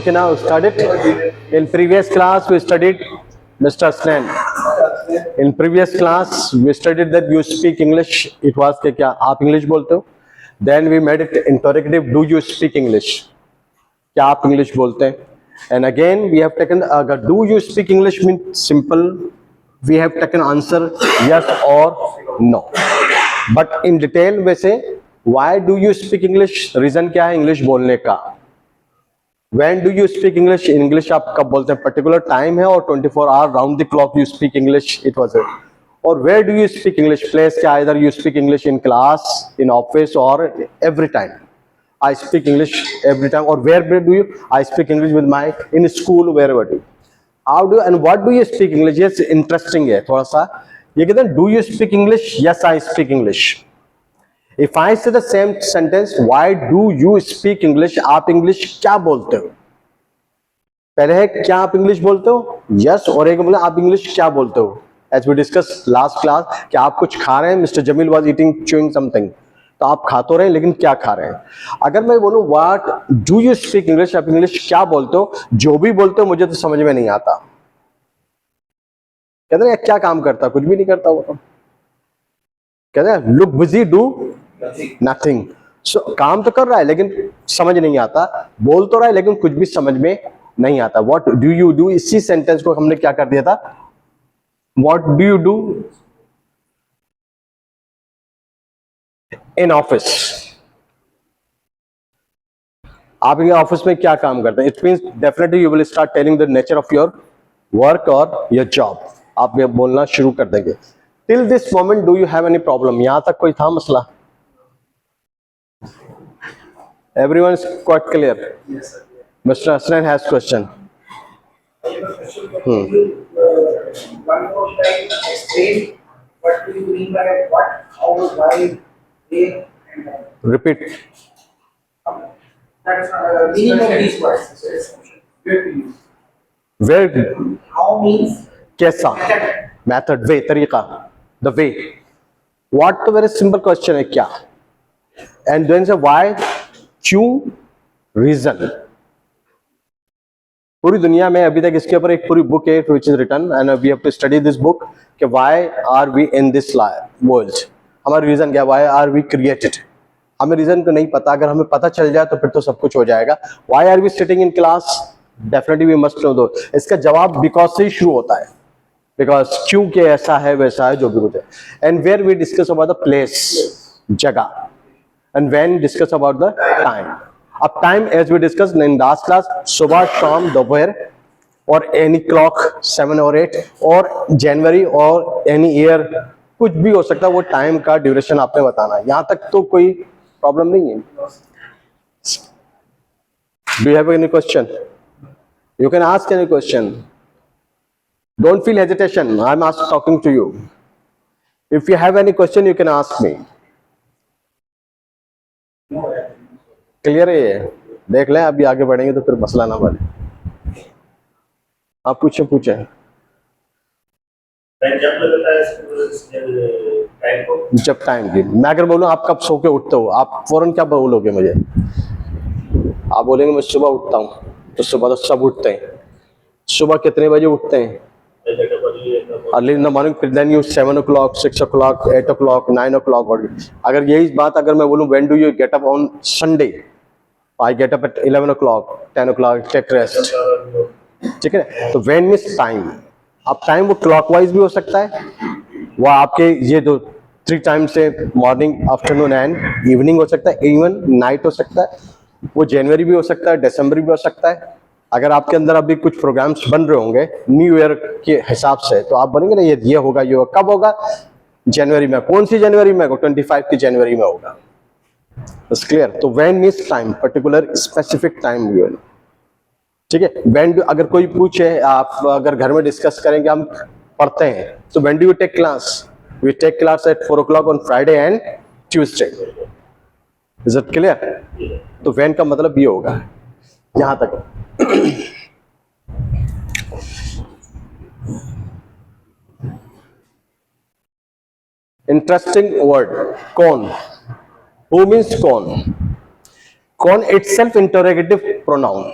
Okay, now start it. In previous class we studied Mr. Snan. In previous class we studied that you speak English. It was कि क्या आप English बोलते हो? Then we made it interrogative. Do you speak English? क्या आप English बोलते हैं? And again we have taken अगर do you speak English means simple. We have taken answer yes or no. But in detail वैसे why do you speak English? Reason क्या है English बोलने का? When do you speak English? In English आप कब बोलते हैं? Particular time है और 24 hour round the clock you speak English. It was it. Or where do you speak English? Place क्या? Either you speak English in class, in office, or every time. I speak English every time. Or where do you? I speak English with my in school wherever do. How do and what do you speak English? Yes, interesting है थोड़ा सा. ये कहते हैं do you speak English? Yes, I speak English. If I say the same sentence, why do you speak English? आप English क्या बोलते हो? पहले है क्या आप English बोलते हो? Yes, और एक बोले आप English क्या बोलते हो? As we discussed last class, कि आप कुछ खा रहे हैं. Mr. Jamil was eating chewing something. तो आप खा तो रहे हैं लेकिन क्या खा रहे हैं? अगर मैं बोलूं what do you speak English? आप English क्या बोलते हो? जो भी बोलते हो मुझे तो समझ में नहीं आता. कहते हैं क्या काम करता? कुछ भी नहीं करता वो तो. कहते हैं look busy, do nothing. So, काम तो कर रहा है लेकिन समझ नहीं आता. बोल तो रहा है लेकिन कुछ भी समझ में नहीं आता. What do you do? इसी सेंटेंस को हमने क्या कर दिया था? What do you do in office? आप ये ऑफिस में क्या काम करते हैं? It means definitely you will start telling the nature of your work or your job. आप ये बोलना शुरू कर देंगे. Till this moment, do you have any problem? यहाँ तक कोई था मसला? Everyone is quite clear. Yes, sir. Mr. Hasnan has question. I have a question for you. One more time, explain what do you mean by what, how, why, where, and when. Repeat. That's meaning of these words. Where to use. Where? How means कैसा? method. Method. Way. तरीका. The way. What? तो very simple question है क्या? And then say why? क्यों? Reason. पूरी दुनिया में अभी तक इसके ऊपर एक पूरी बुक है which is written and we have to study this book कि why are we in this world? हमारा रीजन क्या? Why are we created? हमें रीजन को नहीं पता. अगर हमें पता चल जाए तो फिर तो सब कुछ हो जाएगा. Why are we sitting in class? Definitely we must know though. इसका जवाब because से ही शुरू होता है. Because क्योंकि ऐसा है वैसा है जो भी कुछ है. And where we discuss about the place, जगह. And when discuss about the time. अब time as we discussed in last class, सुबह शाम दोपहर और any clock 7 or 8 और January और any year कुछ भी हो सकता है. वो टाइम का ड्यूरेशन आपने बताना है. यहाँ तक तो कोई प्रॉब्लम नहीं है. Do you have any question? You can ask any question. Don't feel hesitation. I'm talking to you. If you have any question, you can ask me. Clear है ये? देख लें. अभी आगे बढ़ेंगे तो फिर मसला ना बने. आप पूछे जब टाइम की. मैं अगर बोलूं आप कब सो के उठते हो, आप फौरन क्या बोलोगे मुझे? आप बोलेंगे मैं सुबह उठता हूँ. तो सुबह तो सब उठते हैं. सुबह कितने बजे उठते हैं? Early in the morning. Then you 7 o'clock, 6 o'clock, 8 o'clock, 9 o'clock. अगर यही बात अगर मैं बोलूं when do you get up on Sunday? I get up at 11 o'clock, 10 o'clock, take rest. ठीक है. तो when means time. अब टाइम वो क्लॉकवाइज भी हो सकता है. वो आपके ये दो 3 टाइम से मॉर्निंग, आफ्टरनून एंड इवनिंग हो सकता है. इवन नाइट हो सकता है. वो जनवरी भी हो सकता है, दिसंबर भी हो सकता है. अगर आपके अंदर अभी कुछ प्रोग्राम्स बन रहे होंगे न्यू ईयर के हिसाब से तो आप बनेंगे ना ये होगा ये होगा. कब होगा? जनवरी में. कौन सी जनवरी में? 25 की जनवरी में होगा. बस क्लियर. तो when means time, particular specific time. ठीक है. व्हेन अगर कोई पूछे, आप अगर घर में डिस्कस करेंगे हम पढ़ते हैं तो when do you take class? We take class at 4 o'clock on Friday and Tuesday. Is it clear? तो व्हेन का मतलब ये होगा. यहां तक interesting word. Con. Who means con? Con itself interrogative pronoun.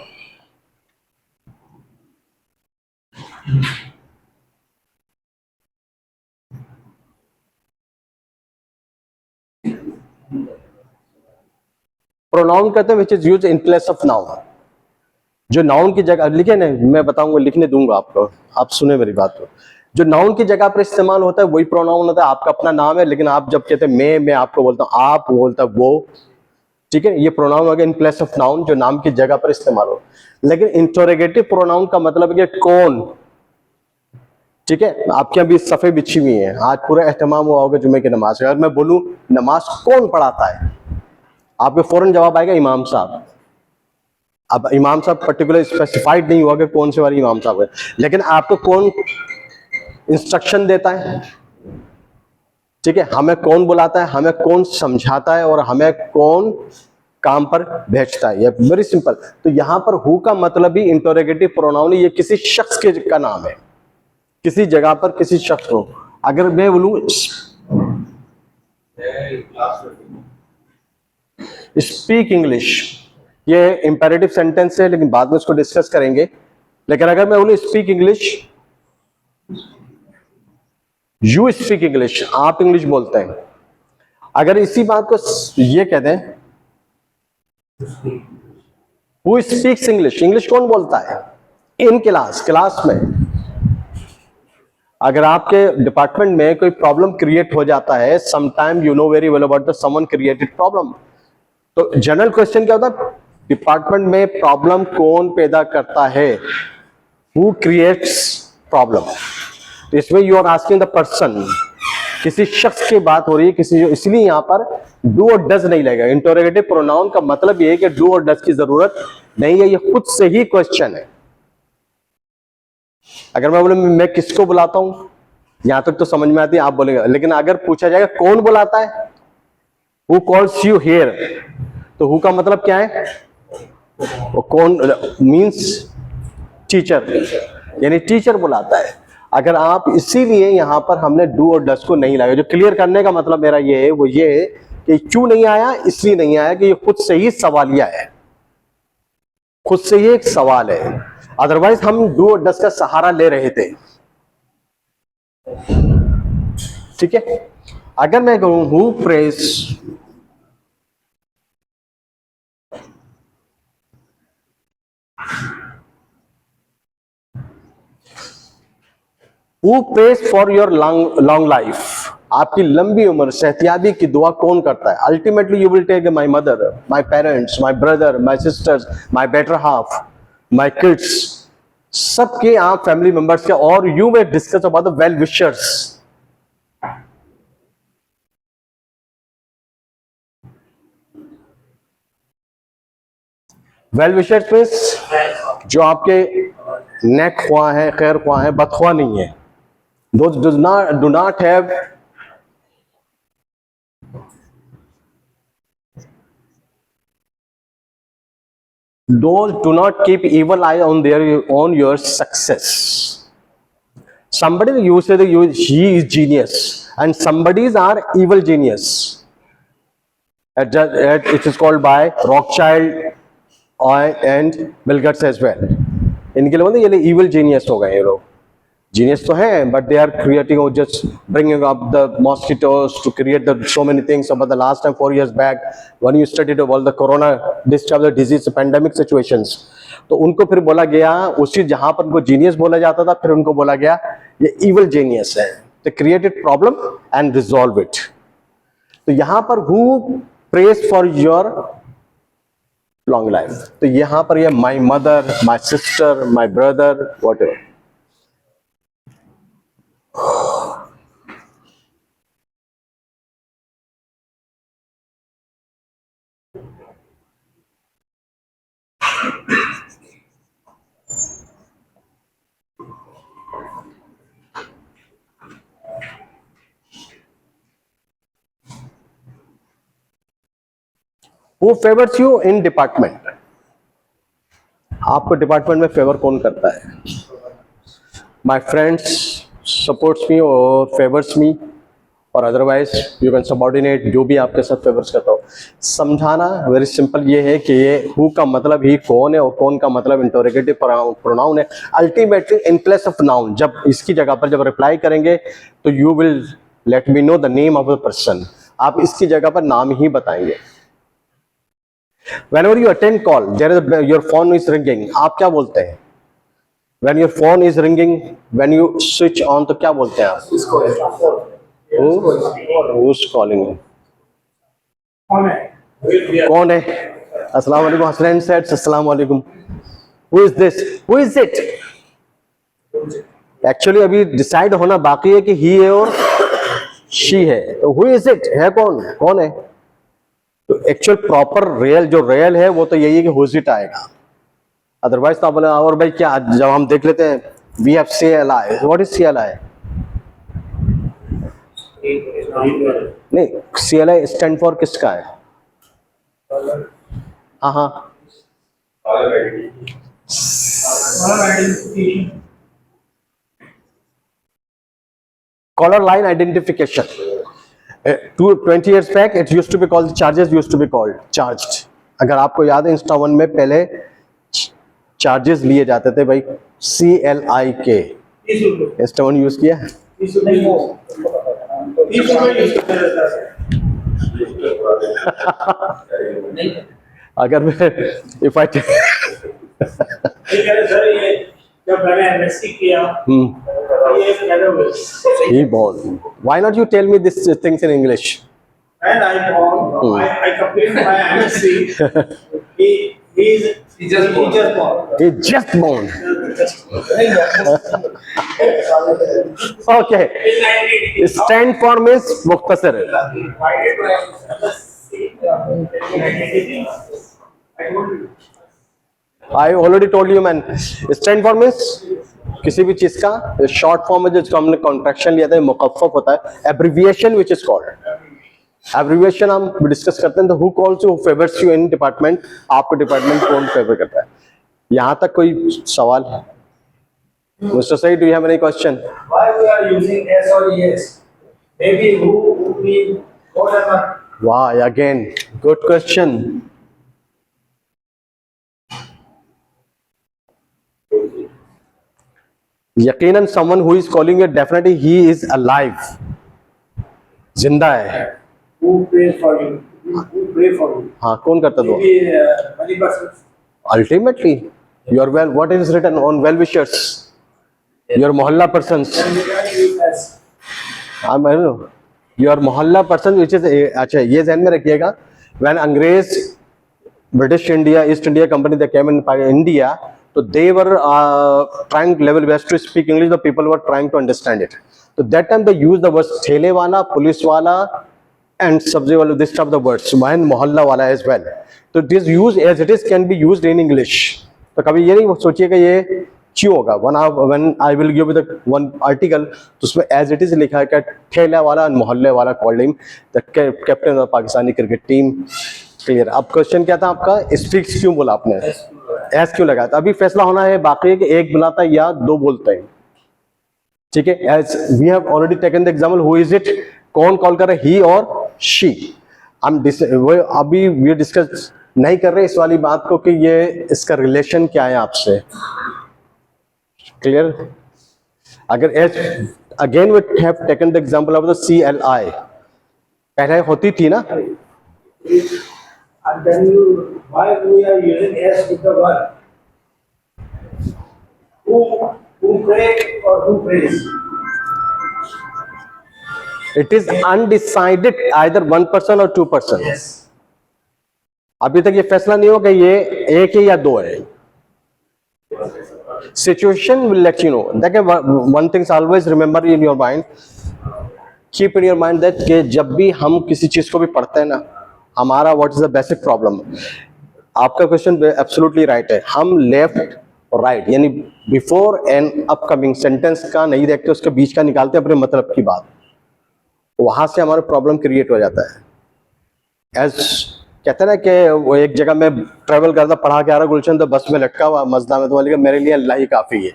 Pronoun कहते हैं which is use in place of noun, जो नाउन की जगह लिखे नहीं, मैं बताऊंगा, लिखने दूंगा आपको, आप सुने मेरी बात को। जो नाउन की जगह पर इस्तेमाल होता है वही प्रोनाउन होता है। आपका अपना नाम है, लेकिन आप जब कहते हैं मैं आपको बोलता हूं आप, वो बोलता है वो, ठीक है, ये प्रोनाउन हो गया इन प्लेस ऑफ नाउन, जो नाम की जगह पर इस्तेमाल हो। लेकिन इंटरोगेटिव प्रोनाउन का मतलब है कि कौन, ठीक है। आपके यहाँ भी सफे बिछी हुई है, आज पूरा एहतमाम हुआ होगा जुमे की नमाज का। अगर मैं बोलूं नमाज कौन पढ़ाता है, आपके फौरन जवाब आएगा इमाम साहब। अब इमाम साहब पर्टिकुलर स्पेसिफाइड नहीं हुआ कि कौन से वाले इमाम साहब है, लेकिन आपको कौन इंस्ट्रक्शन देता है, ठीक है, हमें कौन बुलाता है, हमें कौन समझाता है, और हमें कौन काम पर भेजता है, ये वेरी सिंपल। तो यहां पर हु का मतलब ही इंटरोगेटिव प्रोनाउन, ये किसी शख्स के का नाम है, किसी जगह पर किसी शख्स को। अगर मैं बोलूं स्पीक इंग्लिश, ये इंपेरेटिव सेंटेंस है, लेकिन बाद में उसको डिस्कस करेंगे। लेकिन अगर मैं बोलूं speak English, you speak English, आप इंग्लिश बोलते हैं। अगर इसी बात को ये कहते हैं हु स्पीक्स इंग्लिश, इंग्लिश कौन बोलता है इन क्लास, क्लास में। अगर आपके डिपार्टमेंट में कोई प्रॉब्लम क्रिएट हो जाता है, sometime you know very well about the someone created problem, तो जनरल क्वेश्चन क्या होता है, डिपार्टमेंट में प्रॉब्लम कौन पैदा करता है, हु क्रिएट्स प्रॉब्लम। तो इसमें you are asking the person, किसी शख्स की बात हो रही है, किसी, इसलिए यहां पर डू और डज नहीं लगेगा। इंटरोगेटिव प्रोनाउन का मतलब ये है कि डू और डज की जरूरत नहीं है, ये खुद से ही क्वेश्चन है। अगर मैं बोलूं मैं किसको बुलाता हूं, यहां तक तो समझ में आती है, आप बोलेंगे। लेकिन अगर पूछा जाएगा कौन बुलाता है, हु कॉल्स यू हियर, तो हु का मतलब क्या है, वो कौन मींस टीचर, यानी टीचर बुलाता है। अगर आप, इसीलिए यहां पर हमने डू और डज को नहीं लाया। जो क्लियर करने का मतलब मेरा ये है, वो ये है कि क्यों नहीं आया, इसलिए नहीं आया कि ये खुद से ही सवालिया है, खुद से ही एक सवाल है। अदरवाइज हम डू और डज का सहारा ले रहे थे, ठीक है। अगर मैं कहूं who prays, who prays for your long life, आपकी लंबी उम्र, सेहतियाबी की दुआ कौन करता है। Ultimately you will take my mother, my parents, my brother, my sisters, my better half, my kids, सबके आप फैमिली मेंबर्स के, और you will discuss about the well wishers. Well wishers means जो आपके नेक ख्वाह है, खैर ख्वाह है, बदख्वाह नहीं है। Those do not have those do not keep evil eye on your success. Somebody you say that he is genius, and somebody's are evil genius. It is called by Rothschild and Bill Gates as well. इनके लिए बोलते ये evil genius हो गए ये लोग। Genius तो है, but they are creating or just bringing up the mosquitoes to create the so many things. About the last time 4 years back, when you studied all the corona discharge disease pandemic situations, तो उनको फिर बोला गया, उसी जहां पर उनको genius बोला जाता था, फिर उनको बोला गया ये evil genius है, they created problem and resolve it. तो यहां पर who prays for your long life, तो यहां पर ये my mother, my sister, my brother, whatever. Who favors you in department, आपको डिपार्टमेंट में फेवर कौन करता है। My friends supports me or favors me, और अदरवाइज यू कैन सबऑर्डिनेट, जो भी आपके साथ फेवर्स करता हो। समझाना वेरी सिंपल ये है कि ये हु का मतलब ही कौन है और कौन का मतलब इंटरोगेटिव प्रोनाउन है। Ultimately in place of noun जब इसकी जगह पर जब रिप्लाई करेंगे तो you will let me know the name of the person, आप इसकी जगह पर नाम ही बताएंगे। Whenever you attend call, there is your phone is ringing, आप क्या बोलते हैं? When your phone is ringing, when you switch on, तो क्या बोलते हैं आप? Who's calling you? कौन है? अस्सलाम वालेकुम, हसनैन said अस्सलाम वालेकुम। Who is this? Who is it? Actually अभी डिसाइड होना बाकी है कि he है और she है। तो who is it? है कौन? कौन है? तो एक्चुअल प्रॉपर रियल जो रियल है वो तो यही है कि who is it आएगा। अदरवाइज तो आप बोले और भाई क्या, जब हम देख लेते हैं we have CLI, what is CLI? नहीं, CLI स्टैंड फॉर किसका है? हाँ हाँ, caller line identification. 20 years back it used to be called, charges used to be called charged। अगर आपको याद है Insta1 में पहले चार्जेस लिए जाते थे भाई, CLI के। Insta1 यूज किया है? अगर मैं इफ आई जब मैंने एमएससी किया ये पैदा हुआ। he born, why not you tell me these things in English? And I born, I completed my MSc. He just born. He just born. Okay, stand for means मुख्तसर। Why did I MSc? I told you. I already told you man, stand for means किसी भी चीज का short form में जिसको हमने contraction लिया था मुकफ़फ़ होता है, abbreviation which is called abbreviation. हम डिस्कस करते हैं तो who calls you, favours you in department, आपके डिपार्टमेंट कौन फेवर करता है। यहाँ तक कोई सवाल है? Mister Saeed, do you have any question? Why we are using S or ES? Maybe who mean whatever. Why again? Good question. यकीनन someone who is calling you, definitely he is alive, जिंदा है। Who pray for you? Who pray for you? हाँ, कौन करता दो? Maybe many persons. Ultimately, your well, what is written on well wishers? Your mohalla persons. I don't know. Your mohalla person, which is अच्छा, ये ध्यान में रखिएगा। When अंग्रेज British India, East India Company, they came in India, so they were trying level best to speak English. The people were trying to understand it. So that time they used the words thele wala, police wala, and sabzi wala. This type of the words, and mohalla wala as well. So this use as it is can be used in English. तो कभी ये नहीं सोचिएगा ये क्यों होगा। When I will give you the one article, तो उसमें as it is लिखा है कि ठेला वाला और मोहल्ले वाला called him the captain of Pakistani cricket team. Clear. अब क्वेश्चन क्या था आपका? स्पीक्स क्यों बोला आपने? एस क्यों लगा? तो अभी फैसला होना है बाकी है कि एक बुलाता है या दो बोलते हैं। ठीक है, as we have already taken the example, who is it, कौन कॉल कर रहा है, ही और शी। हम अभी वी डिस्कस नहीं कर रहे इस वाली बात को कि ये इसका रिलेशन क्या है आपसे। क्लियर। अगर as again we have taken the example of the CLI, पहले होती थी ना। And then why we are using S with the verb? Who pray or who prays? It is undecided, either one person or two person. Yes. अभी तक ये फैसला नहीं हो कि ये एक है या दो है। Situation will let you know. देखिए, one thing always remember in your mind, keep in your mind that कि जब भी हम किसी चीज को भी पढ़ते हैं ना, हमारा what is the basic problem. आपका क्वेश्चन एब्सोल्युटली राइट है। हम लेफ्ट और राइट यानी बिफोर एंड अपकमिंग सेंटेंस का नहीं देखते, उसके बीच का निकालते अपने मतलब की बात, वहां से हमारा प्रॉब्लम क्रिएट हो जाता है। एज कहते हैं ना कि वो एक जगह में ट्रेवल करता, पढ़ा के आ रहा गुलशन, तो बस में लटका हुआ मजदा में, तो बोलेगा मेरे लिए अल्लाह ही काफी है।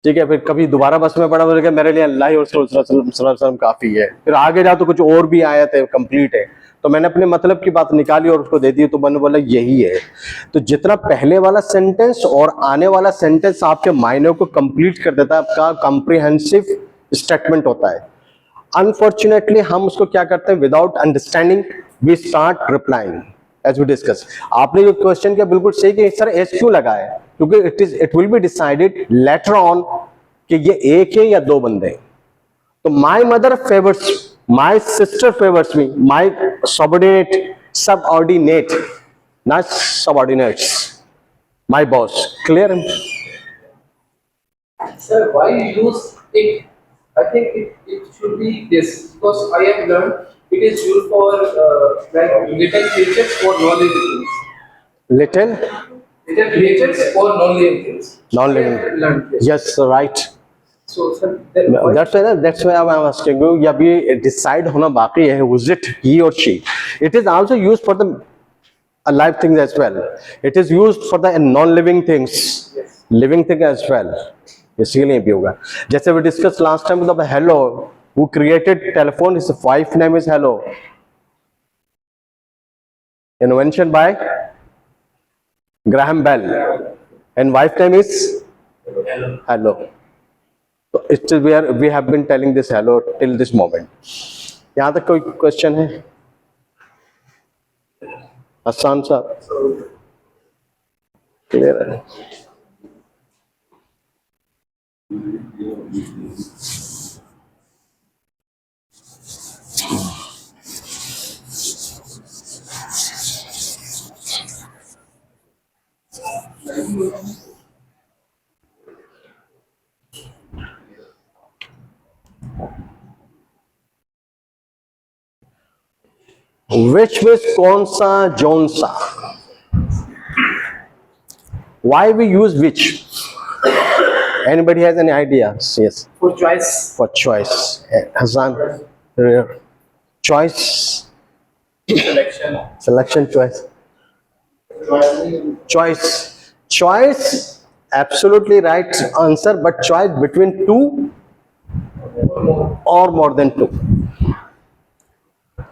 ठीक है, फिर कभी दोबारा बस में पढ़ा, बोले मेरे लिए अल्लाह ही और वसल्लम काफी है। फिर आगे जा तो कुछ और भी आयत है, कंप्लीट है, तो मैंने अपने मतलब की बात निकाली और उसको दे दी, तो मैंने बोला यही है। तो जितना पहले वाला सेंटेंस और आने वाला सेंटेंस आपके मायने को कंप्लीट कर देता है, आपका कॉम्प्रिहेंसिव स्टेटमेंट होता है। अनफॉर्चुनेटली हम उसको क्या करते हैं, without understanding we start replying as we discuss. आपने जो क्वेश्चन किया बिल्कुल सही कि सर एस क्यों लगा है, क्योंकि it will be decided later on कि ये एक है या दो बंदे हैं। तो my mother favours, my sister favours me, my subordinate not subordinates, my boss. Clear? Sir, why use it? I think it should be this because I have learned it is used for like little creatures or non-living things. Little Little creatures or non-living things. non-living. I have learned this. Yes, right. So, sir, then why- That's why I'm asking you. ये अभी decide होना बाकी है. Was it he or she? It is also used for the alive things as well. It is used for the non-living things, Yes. living thing as well. इसीलिए भी होगा। जैसे we discussed last time with the hello, who created telephone, his wife name is hello. Invention by Graham Bell, and wife name is hello. So it's we have been telling this hello till this moment. यहाँ तक कोई question है? आसान सा, clear है? Which with कौन सा, zone सा? Why we use which? Anybody has any idea? Yes, for choice? for choice. Hassan, choice, Selection. selection, choice. Choice, absolutely right answer, but choice between two or more than two.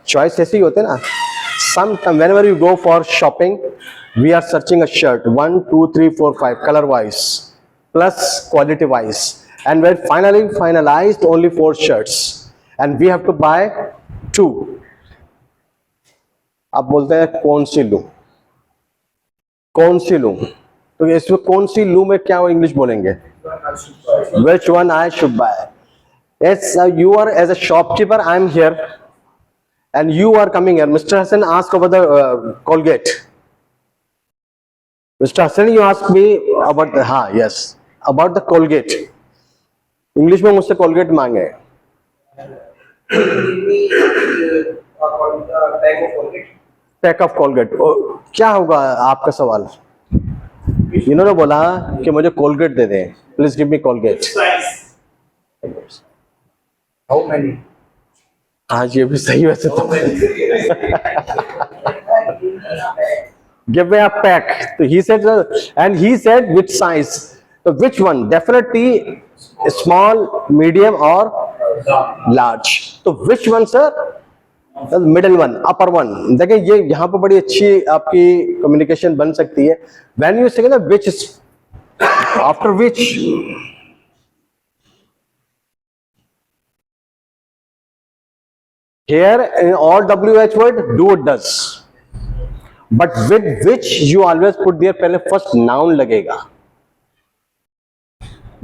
Choice ऐसे ही होते हैं ना. Sometime whenever you go for shopping, we are searching a shirt 1, 2, 3, 4, 5 color wise plus quality wise, and we're finally finalized only 4 shirts and we have to buy 2. आप बोलते हैं कौन सी लूं, कौन सी लूं, तो इसमें कौन सी लूं में क्या इंग्लिश बोलेंगे? Which one I should buy? Yes, you are as a shopkeeper, I am here and you are coming here. Mr. Hassan asked about the Colgate. Mr. Hassan, you asked me about the, yes, about the Colgate. English में मुझसे Colgate मांगे. Give me a type of Colgate. Pack of Colgate. क्या होगा आपका सवाल? इन्होंने बोला कि मुझे कोलगेट दे दें, please give me Colgate. Size. How many? आज ये भी सही वैसे तो। गिव मी अ पैक, तो he said, and he said which size, तो which one? Definitely small, medium और लार्ज। तो which one sir? Middle one, upper one. देखिए ये यहाँ पर बड़ी अच्छी आपकी कम्युनिकेशन बन सकती है। व्हेन यू से which, after which, here in all WH word do or does, but with which you always put there पहले first noun लगेगा,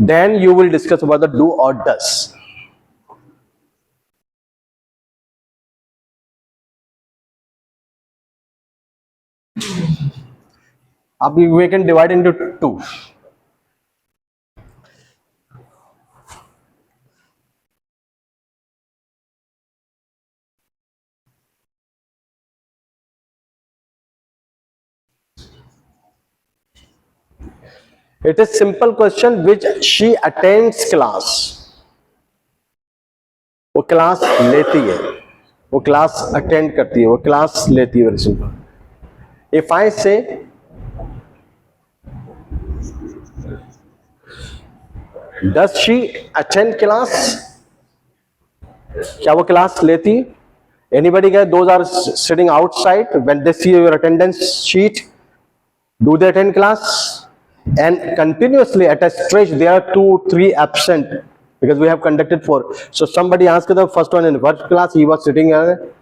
then you will discuss about the do or does. अभी we can divide into two. It is simple question which she attends class. वो class लेती है, वो class attend करती है, वो क्लास लेती है। Very simple. If I say Does she attend class? क्या वो क्लास लेती? Anybody guys, those are sitting outside, when they see your attendance sheet, do they attend class? And continuously at a stretch there are 2-3 absent, because we have conducted 4. So somebody asked the first one in first class, he was sitting here.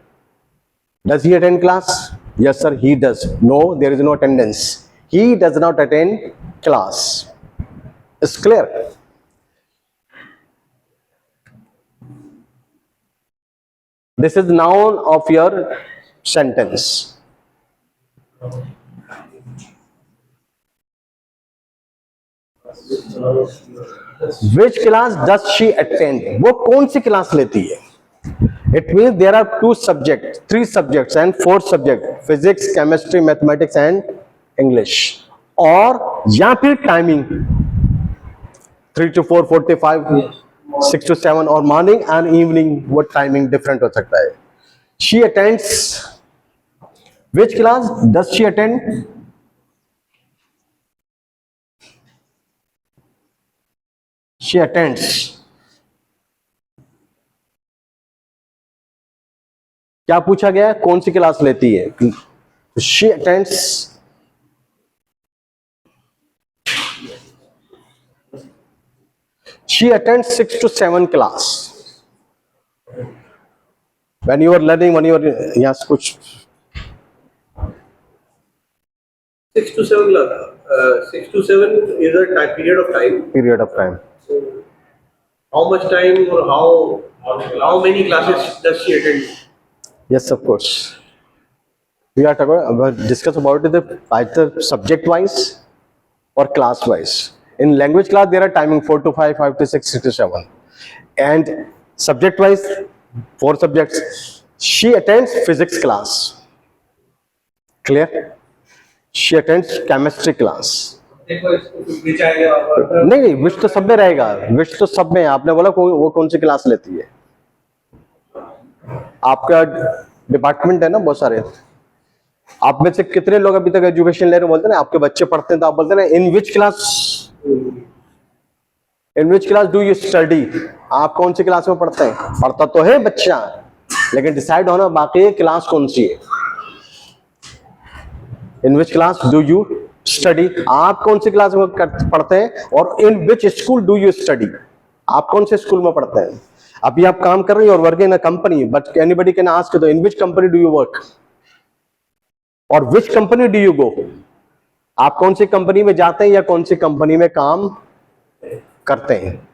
Does he attend class? Yes sir, he does. No, there is no attendance. He does not attend class. It's clear. This is noun of your sentence. Which class does she attend? वो कौन सी class लेती है? It means there are 2 subjects, 3 subjects and 4 subjects: physics, chemistry, mathematics and English. और या फिर timing 3 to 4:45, 6 to 7, और morning and evening, वो टाइमिंग डिफरेंट हो सकता है. She attends. Which class does she attend? She attends. क्या पूछा गया है? कौन सी क्लास लेती है? She attends. She attends 6 to 7 class. When you are learning, when you are, yes, कुछ 6 to 7 6 to 7 is a time, period of time. period of time. How much time or how many classes does she attend? Yes, of course. We are talking about, discuss about the either subject wise or class wise. In language class, there are timing 4 to 5, 5 to 6, 6 to 7. And subject wise, 4 subjects. She attends physics class. Clear? She attends chemistry class. देखो इसको कुछ भी चाहिए और नहीं, wish तो सब में रहेगा. विश तो सब में है. आपने बोला वो कौन सी क्लास लेती है. आपका डिपार्टमेंट है ना, बहुत सारे. आप में से कितने लोग अभी तक एजुकेशन ले रहे बोलते हैं ना, आपके बच्चे पढ़ते हैं तो आप बोलते हैं in which class do you study. आप कौन सी क्लास में पढ़ते हैं? पढ़ता तो है बच्चा, लेकिन डिसाइड होना बाकी है क्लास कौन सी है. In which class do you study. आप कौन सी क्लास में पढ़ते हैं? और in which school do you study. आप कौन से स्कूल में पढ़ते हैं? अभी आप काम कर रहे हैं और work in a company, but anybody can ask in which company do you work और which company do you go. आप कौन सी कंपनी में जाते हैं या कौन सी कंपनी में काम करते हैं.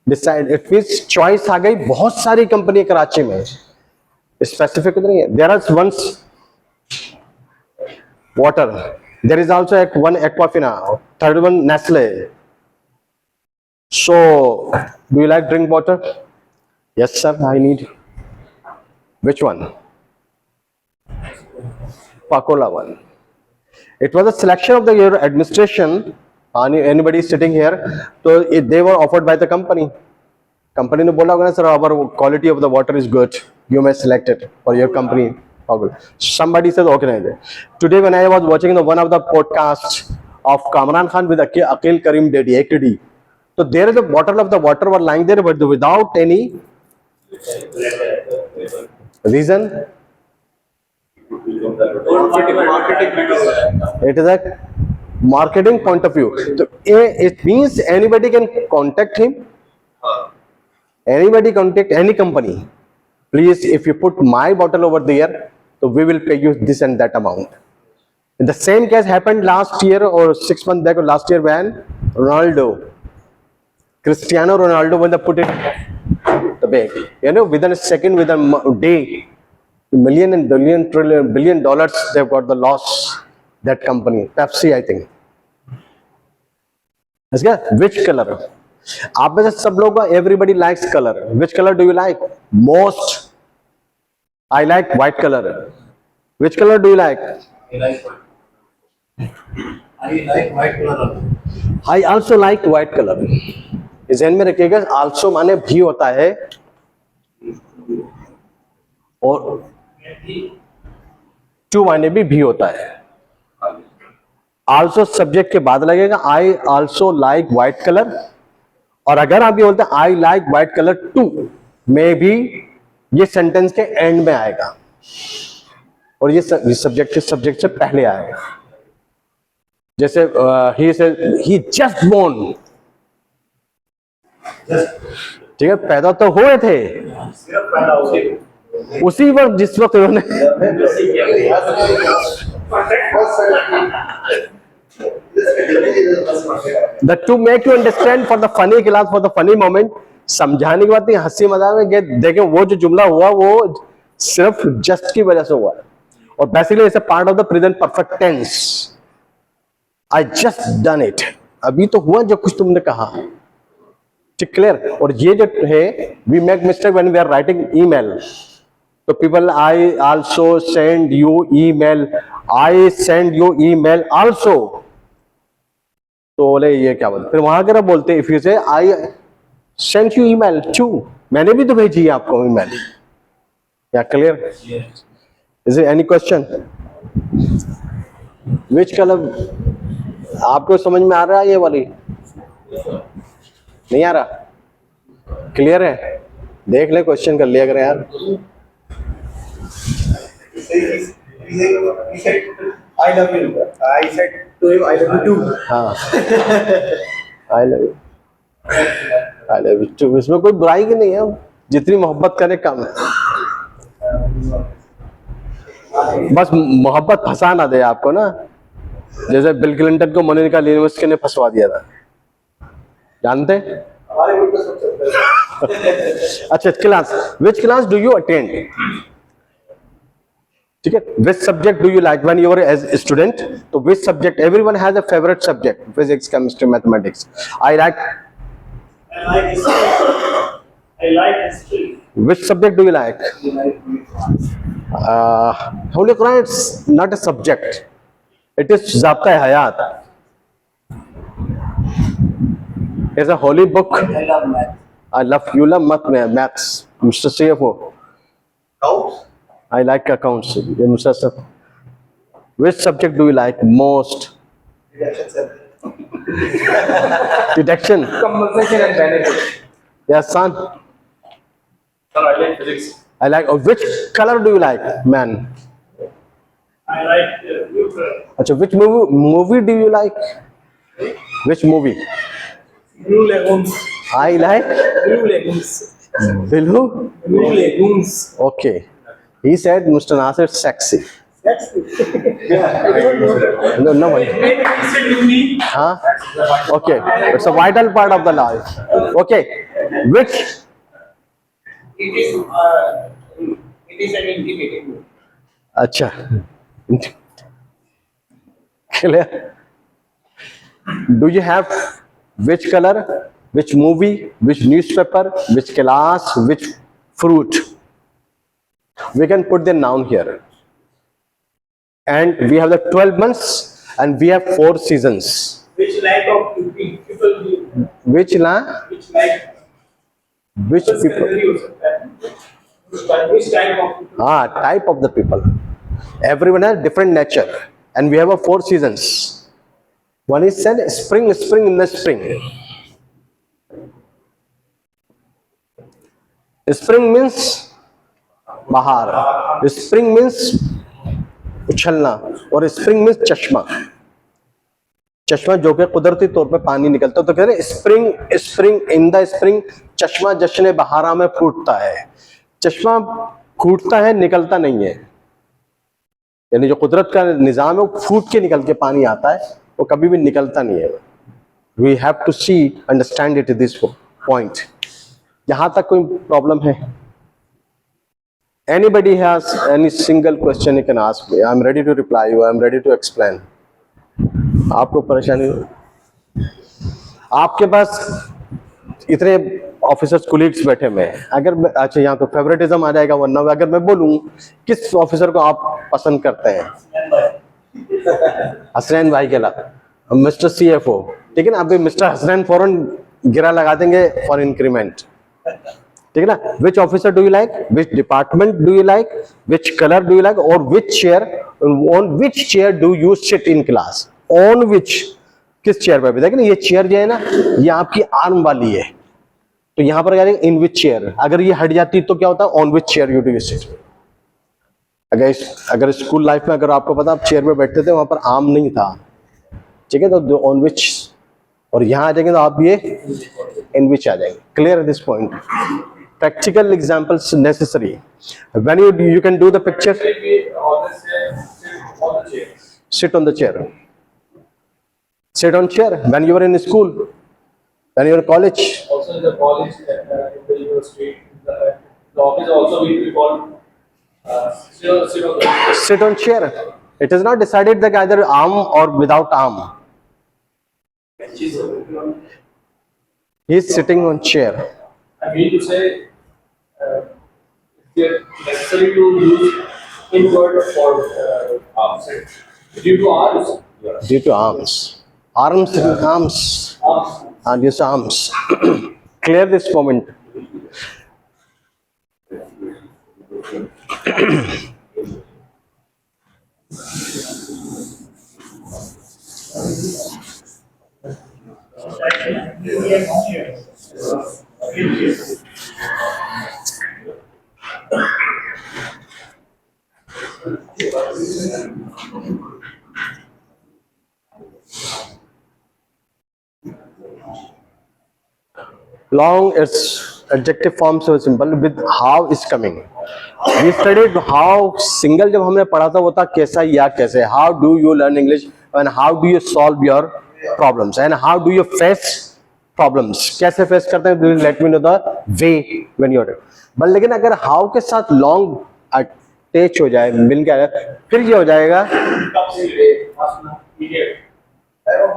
डिसाइड. इट मींस चॉइस आ गई. बहुत सारी कंपनी कराची में, स्पेसिफिक नहीं है. There are ones water, there is also one Aquafina, third one Nestle. So do you like drink water? Yes sir, I need. Which one? Pakola one. It was a selection of the your administration. Anybody sitting here, so they were offered by the company. Company ने बोला होगा ना, sir our quality of the water is good, you may select it for your company. Somebody says okay. Today when I was watching one of the podcasts of Kamran Khan with Aqil Karim Dedi, AKD, so there is a bottle of the water were lying there, but without any reason. It is a marketing point of view. So it means anybody can contact him. Anybody contact any company. Please, if you put my bottle over there, so we will pay you this and that amount. The same case happened last year or 6 months back or last year when Cristiano Ronaldo, when they put it the bag, within a second, within a day, million and billion dollars they've got the loss. That company, Pepsi, I think. Which color? आप में से सब लोग, everybody likes color. Which color do you like most? I like white color. Which color do you like? I like white color. I also like white color. इस ध्यान में रखिएगा, also माने भी होता है और to माने भी होता है. Also सब्जेक्ट के बाद लगेगा. I also like white color और अगर आप ये बोलते हैं I like white colour too, maybe ये सेंटेंस के एंड में आएगा और ये सब्जेक्ट से पहले आएगा। जैसे ही जस्ट बोर्न, ठीक है, पैदा तो हुए थे सिर्फ पैदा उसी उसी वक्त जिस वक्त उन्होंने the two make you understand for the funny class, for the funny moment, समझाने की बात नहीं, हंसी मजाक में देखें वो जो जुमला हुआ वो सिर्फ जस्ट की वजह से हुआ और basically it's a part of the present perfect tense. I just done it, अभी तो हुआ जो कुछ तुमने कहा, ठीक, क्लियर। और ये जो है we make mistake when we are writing email, तो people I also send you email, I send you email also, तो बोले ये क्या बोलते, फिर वहां अगर बोलते if you say I send you email too, मैंने भी तो भेजी है आपको ईमेल, या clear. Is any question? Which colour आपको समझ में आ रहा है? ये वाली नहीं आ रहा? क्लियर है? देख ले, क्वेश्चन कर लिया करें यार। I love you. I said to him, I love you too. हाँ, I love you, I love you too, इसमें कोई बुराई की नहीं है, जितनी मोहब्बत करे कम है, बस मोहब्बत फंसा ना दे आपको ना, जैसे बिल क्लिंटन को मोनिका लेविन्स्की ने फंसवा दिया था, जानते हैं? हमारे ग्रुप में सब चलता है। अच्छा, class, which class do you attend, ठीक है, which subject do you like when you are as student, तो which subject, everyone has a favourite subject, physics, chemistry, mathematics. I like history. which subject do you like? Holy Quran, it's not a subject, it is ज़ाब्ता हयात, it's a holy book. I love math. You love maths, Mr. CFO. Counts? I like accounts, Mr. Sir. Which subject do you like most? Deduction, sir. Deduction. Compensation and benefit. Yes, son. Sir, I like physics. I like. Which color do you like, man? I like nuclear. Achha, which movie do you like? Which movie? Blue Lagoons. I like Blue Lagoons. Bilhu. Blue Lagoons. Okay. He said Mr. Nasir sexy. That's No, no one. When we said uni, Huh? Okay. It's a vital part of the life. Okay. Which? it is an indicator. Acha. Clear? Do you have which color, which movie, which newspaper, which class, which fruit? We can put the noun here. And we have the 12 months and we have 4 seasons. Which like of people do? Which la? Which like? Which people? Which type of people? Type of the people. Everyone has different nature. And we have a 4 seasons. One is said spring in the spring. Spring means bahar. Spring means उछलना, और spring means चश्मा। चश्मा जो कि कुदरती तौर पे पानी निकलता है, तो कह रहे स्प्रिंग इन द स्प्रिंग, चश्मा जश्न बहारा में फूटता है। चश्मा फूटता है, निकलता नहीं है, यानी जो कुदरत का निजाम है वो फूट के निकल के पानी आता है, वो कभी भी निकलता नहीं है। We have to see understand it this point. यहां तक कोई प्रॉब्लम है? Anybody has any single question, you can ask me. I'm ready to reply you. I'm ready to explain. आपको परेशानी, आपके पास इतने ऑफिसर्स कुलीग्स बैठे हुए हैं, अगर अच्छा यहाँ तो फेवरेटिज्म आ जाएगा, वरना अगर मैं बोलूँ किस ऑफिसर को आप पसंद करते हैं? हसनैन भाई के अलावा मिस्टर CFO, ठीक है ना, अभी मिस्टर हसनैन फौरन गिरा लगा देंगे फॉर इंक्रीमेंट, ठीक है ना। Which officer do you like, which department do you like, which colour do you like, और which chair, on which chair do you sit in class, on which, किस चेयर पे। देखिए ना, ये चेयर जो है ना, ये आपकी आर्म वाली है, तो यहां पर क्या इन विच चेयर, अगर ये हट जाती तो क्या होता, on which chair you do sit. अगर स्कूल लाइफ में अगर आपको पता आप चेयर पे बैठते थे, वहां पर आम नहीं था, ठीक है, तो ऑन विच, और यहां आ जाएंगे तो आप ये इन विच आ जाएंगे। Clear this point? Practical examples necessary when you can do the picture. We always say sit on the chair. Sit on the chair. Sit on chair when you were in school, when you were in college. Also in the college, in the university, the office also we call sit on the chair. Sit on chair. It is not decided that either arm or without arm. He is sitting on chair. I mean to say, it's necessary to use inward for arms. Due to arms. Due to arms. Arms. Arms. And use arms. Clear this moment. Long its adjective form so simple with how is coming. We studied how single जब हमने पढ़ा था वो था कैसा या कैसे. How do you learn English and how do you solve your problems and how do you face problems. कैसे face करते हैं? Let me know the way when you are. But लेकिन अगर how के साथ long अटैच हो जाए, मिल गया, फिर ये हो जाएगा Period.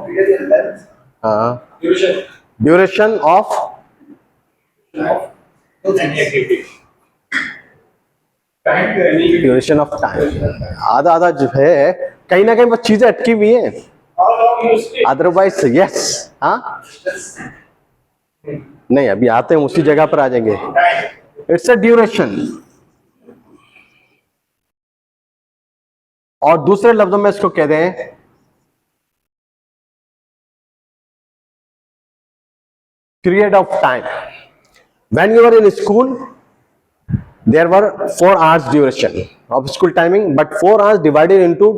Period is length. हाँ, Duration. Duration of Any activity. Time to any. Duration of time. आधा आधा जो है कहीं ना कहीं वो चीजें अटकी हुई हैं, How long you stay? Otherwise yes. हाँ नहीं, अभी आते हैं उसी जगह पर आ जाएंगे. Time. It's a duration. और दूसरे लफ्जों में इसको कहते हैं period of time. When you were in school, there were 4 hours duration of school timing, but 4 hours divided into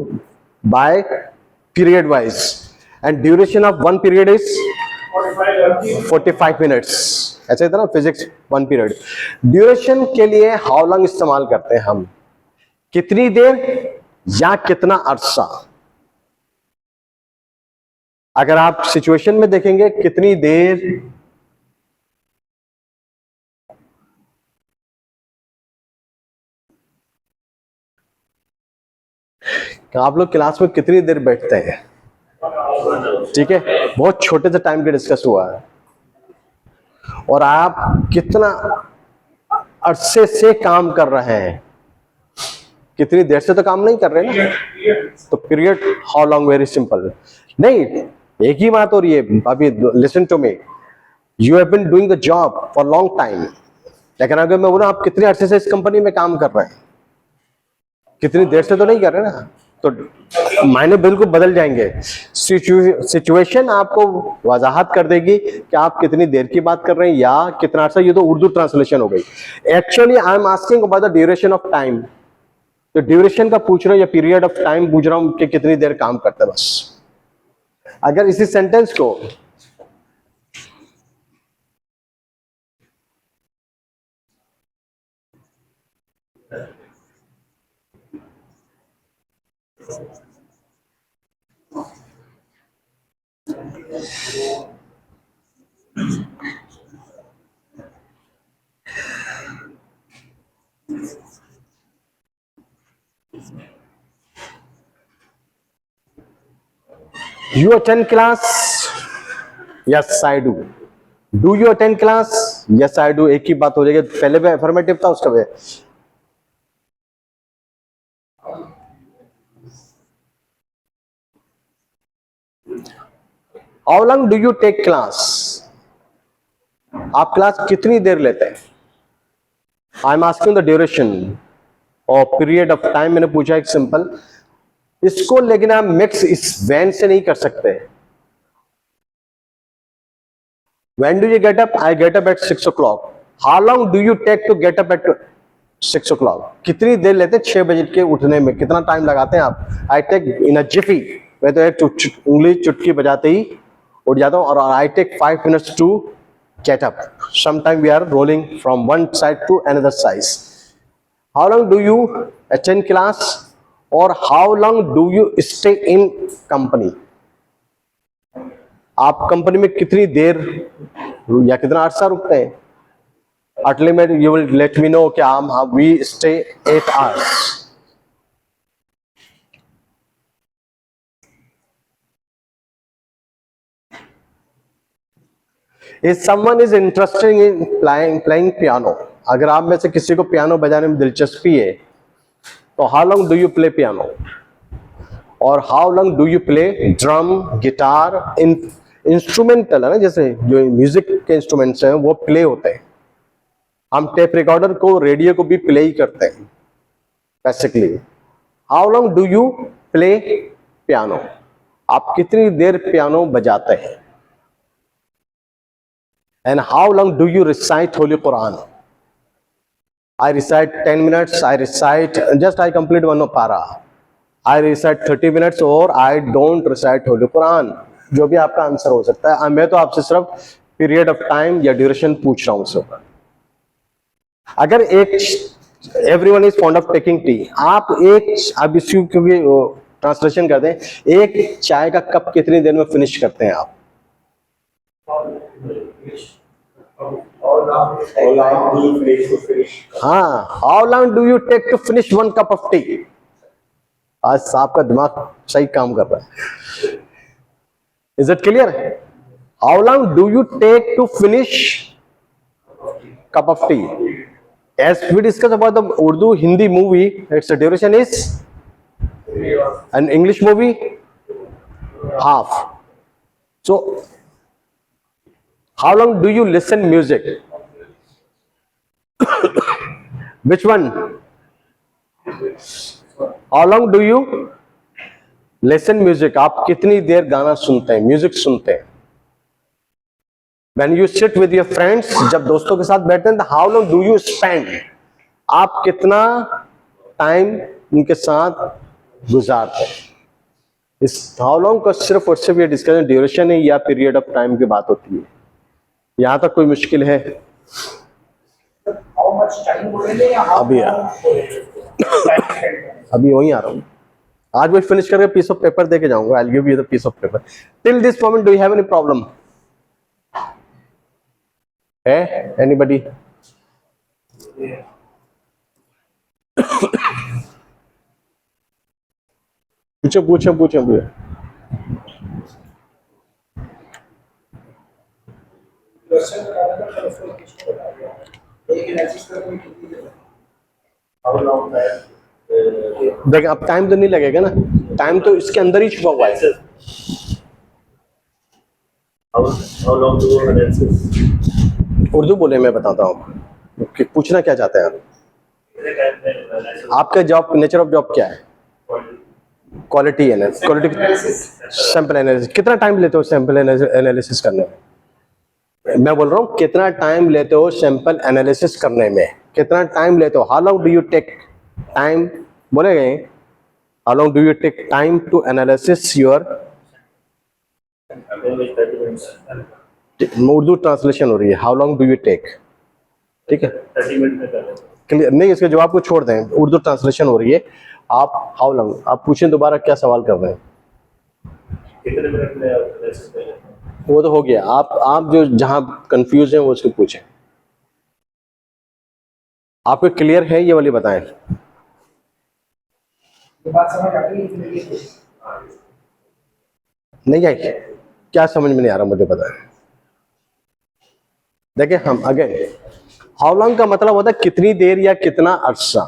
by period wise, and duration of one period is 45 minutes. ऐसे था ना physics 1 period. Duration के लिए how long इस्तेमाल करते हैं हम, कितनी देर या कितना अरसा. अगर आप सिचुएशन में देखेंगे कितनी देर, आप लोग क्लास में कितनी देर बैठते हैं, ठीक है, बहुत छोटे से टाइम के डिस्कस हुआ है, और आप कितना अरसे से काम कर रहे हैं, कितनी देर से तो काम नहीं कर रहे ना. तो period how long, very simple. नहीं, एक ही बात हो रही है. अभी listen to me, you have been doing the job for long time, लेकिन अगर मैं बोलूं आप कितने अरसे से इस कंपनी में काम कर रहे हैं, कितनी देर से तो नहीं कर रहे ना, तो मायने बिल्कुल बदल जाएंगे. सिचुएशन आपको वजाहत कर देगी कि आप कितनी देर की बात कर रहे हैं या कितना अर्सा. ये तो उर्दू ट्रांसलेशन हो गई. Actually I am asking about the duration of time. तो ड्यूरेशन का पूछ रहा हूं या पीरियड ऑफ टाइम पूछ रहा हूं कि कितनी देर काम करते हैं बस. अगर इसी सेंटेंस को you attend class? Yes, I do. Do you attend class? Yes, I do. एक ही बात हो जाएगी. पहले भी अफर्मेटिव था, उसका भी. How long do you take class? आप क्लास कितनी देर लेते हैं? I am asking the duration और पीरियड ऑफ टाइम. मैंने पूछा एक सिंपल. इसको लेकिन आप मिक्स इस वैन से नहीं कर सकते. When do you get up? I get up at 6 o'clock. How long do you take to get up at 6 o'clock? कितनी देर लेते हैं 6 बजे के उठने में? कितना टाइम लगाते हैं आप? I take in a jiffy. मैं तो एक उंगली चुटकी बजाते ही उठ जाता हूँ. और I take 5 minutes to get up. Sometime we are rolling from one side to another side. How long do you attend class? Or how long do you stay in company? आप कंपनी में कितनी देर या कितना अरसा रुकते हैं? Ultimately, you will let me know कि we stay 8 hours. If someone is interested in playing piano, अगर आप में से किसी को पियानो बजाने में दिलचस्पी है, तो how long do you play piano? और how long do you play drum, guitar, instrumental है ना, जैसे जो म्यूजिक के इंस्ट्रूमेंट्स हैं वो प्ले होते हैं. हम टेप रिकॉर्डर को, रेडियो को भी प्ले ही करते हैं basically. How long do you play piano? आप कितनी देर पियानो बजाते हैं? And how long do you recite Holi Quran? I recite 10 minutes, I recite just I complete one पारा, आई रिसाइट 30 minutes, और I don't recite Holi Quran. जो भी आपका आंसर हो सकता है. मैं तो आपसे सिर्फ पीरियड ऑफ टाइम या ड्यूरेशन पूछ रहा हूं उसके ऊपर. अगर एक everyone is fond of taking tea, आप एक, अब इसकी क्योंकि ट्रांसलेशन करते हैं, एक चाय का कप कितनी देर में फिनिश करते हैं आप? हाँ, how long do you take to finish 1 cup of tea? आज साहब का दिमाग सही काम कर रहा है. Is it clear? How long do you take to finish cup of tea? As we discussed about the Urdu Hindi movie, its duration is, an English movie, half. So, how long do you listen music? Which one? How long do you listen music? आप कितनी देर गाना सुनते हैं, music सुनते हैं? When you sit with your friends, जब दोस्तों के साथ बैठते हैं, how long do you spend? आप कितना टाइम उनके साथ गुजारते हैं? इस how long का सिर्फ और सिर्फ ये डिस्कशन ड्यूरेशन है या पीरियड ऑफ टाइम की बात होती है. यहाँ तक कोई मुश्किल है? How much time बोलेंगे या how अभी अभी वहीं आ रहा हूँ. आज मैं फिनिश करके पीस ऑफ पेपर देके जाऊंगा. I'll give you the piece of paper. Till this moment, do you have any problem? Anybody? पूछो पूछो पूछो पूछो. क्वेश्चन बताना था फिर उसको कुछ बता दिया. एक एनालिसिस करने में कितनी देर? How long है? देख, अब टाइम तो नहीं लगेगा ना, टाइम तो इसके अंदर ही छुपा हुआ है. How long do you analysis? Urdu बोले, मैं बताता हूँ कि पूछना क्या चाहते हैं आप. कितने टाइम में analysis? आपका जॉब, नेचर ऑफ जॉब क्या है? Quality analysis. Quality sample analysis. कितना टाइम लेते हो सैंपल एनालिसिस करने में? मैं बोल रहा हूँ कितना टाइम लेते हो सैंपल एनालिसिस करने में? कितना टाइम लेते हो? How long do you take time, बोले गए, how long do you take time to analysis your. Urdu translation हो रही है. How long do you take, ठीक है, 30 मिनट में कर लेते क्लियर नहीं? इसके जवाब को छोड़ दें, उर्दू ट्रांसलेशन हो रही है. आप हाउ लॉन्ग, आप पूछें दोबारा क्या सवाल कर रहे हैं. कितने मिनट में एनालिसिस कर लेते हैं? वो तो हो गया. आप जो जहां कंफ्यूज हैं वो उसको पूछें. आपको क्लियर है ये वाली बताएं. ये बात समझ आ गई है? नहीं आई? क्या समझ में नहीं आ रहा मुझे बताएं. देखिए, हम अगेन, हाउ लॉन्ग का मतलब होता है कितनी देर या कितना अरसा,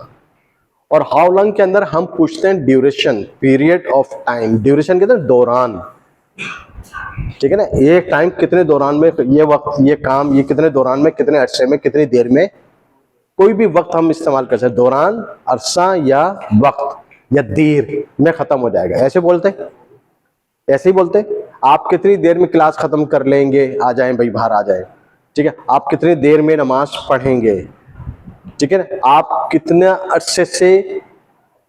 और हाउ लॉन्ग के अंदर हम पूछते हैं duration, period of time. Duration कहते हैं दौरान, ठीक है ना. ये टाइम कितने दौरान में, ये वक्त, ये काम, ये कितने दौरान में, कितने अरसे में, कितनी देर में, कोई भी वक्त हम इस्तेमाल कर सकते हैं. दौरान, अरसा या वक्त या देर में खत्म हो जाएगा. ऐसे बोलते हैं, ऐसे ही बोलते हैं. आप कितनी देर में क्लास खत्म कर लेंगे, आ जाएं भाई बाहर आ जाएं, ठीक है। आप कितनी देर में नमाज पढ़ेंगे, ठीक है ना। आप कितने अरसे से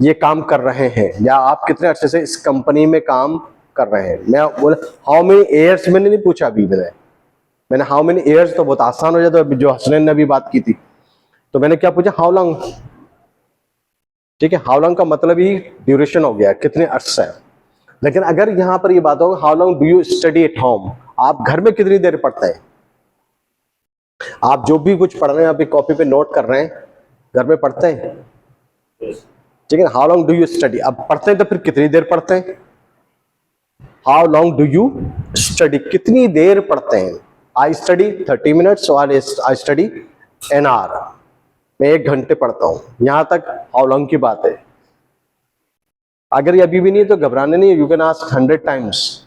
ये काम कर रहे हैं, या आप कितने अरसे से इस कंपनी में काम कर रहे हैं। मैं बोला हाउ मेनी ईयर्स मैंने नहीं पूछा, अभी मैंने हाउ मेनी ईयर्स तो बहुत आसान हो जाता है, जो हसनैन ने अभी बात की थी। तो मैंने क्या पूछा, हाउ लॉन्ग, ठीक है। हाउ लॉन्ग का मतलब ही ड्यूरेशन हो गया, कितने अरसा है। लेकिन अगर यहां पर ये बात होगा how long do you study at home, आप घर में कितनी देर पढ़ते हैं। आप जो भी कुछ पढ़ रहे हैं, आप एक कॉपी पे नोट कर रहे हैं, घर में पढ़ते हैं, ठीक है। How long do you study, अब पढ़ते हैं तो फिर कितनी देर पढ़ते हैं। How long do you study, कितनी देर पढ़ते हैं। आई स्टडी 30 मिनट्स और आई स्टडी एन आवर, मैं 1 घंटे पढ़ता हूं। यहां तक हाउ लॉन्ग की बात है। अगर ये अभी भी नहीं है तो घबराने नहीं, यू कैन आस्क 100 टाइम्स।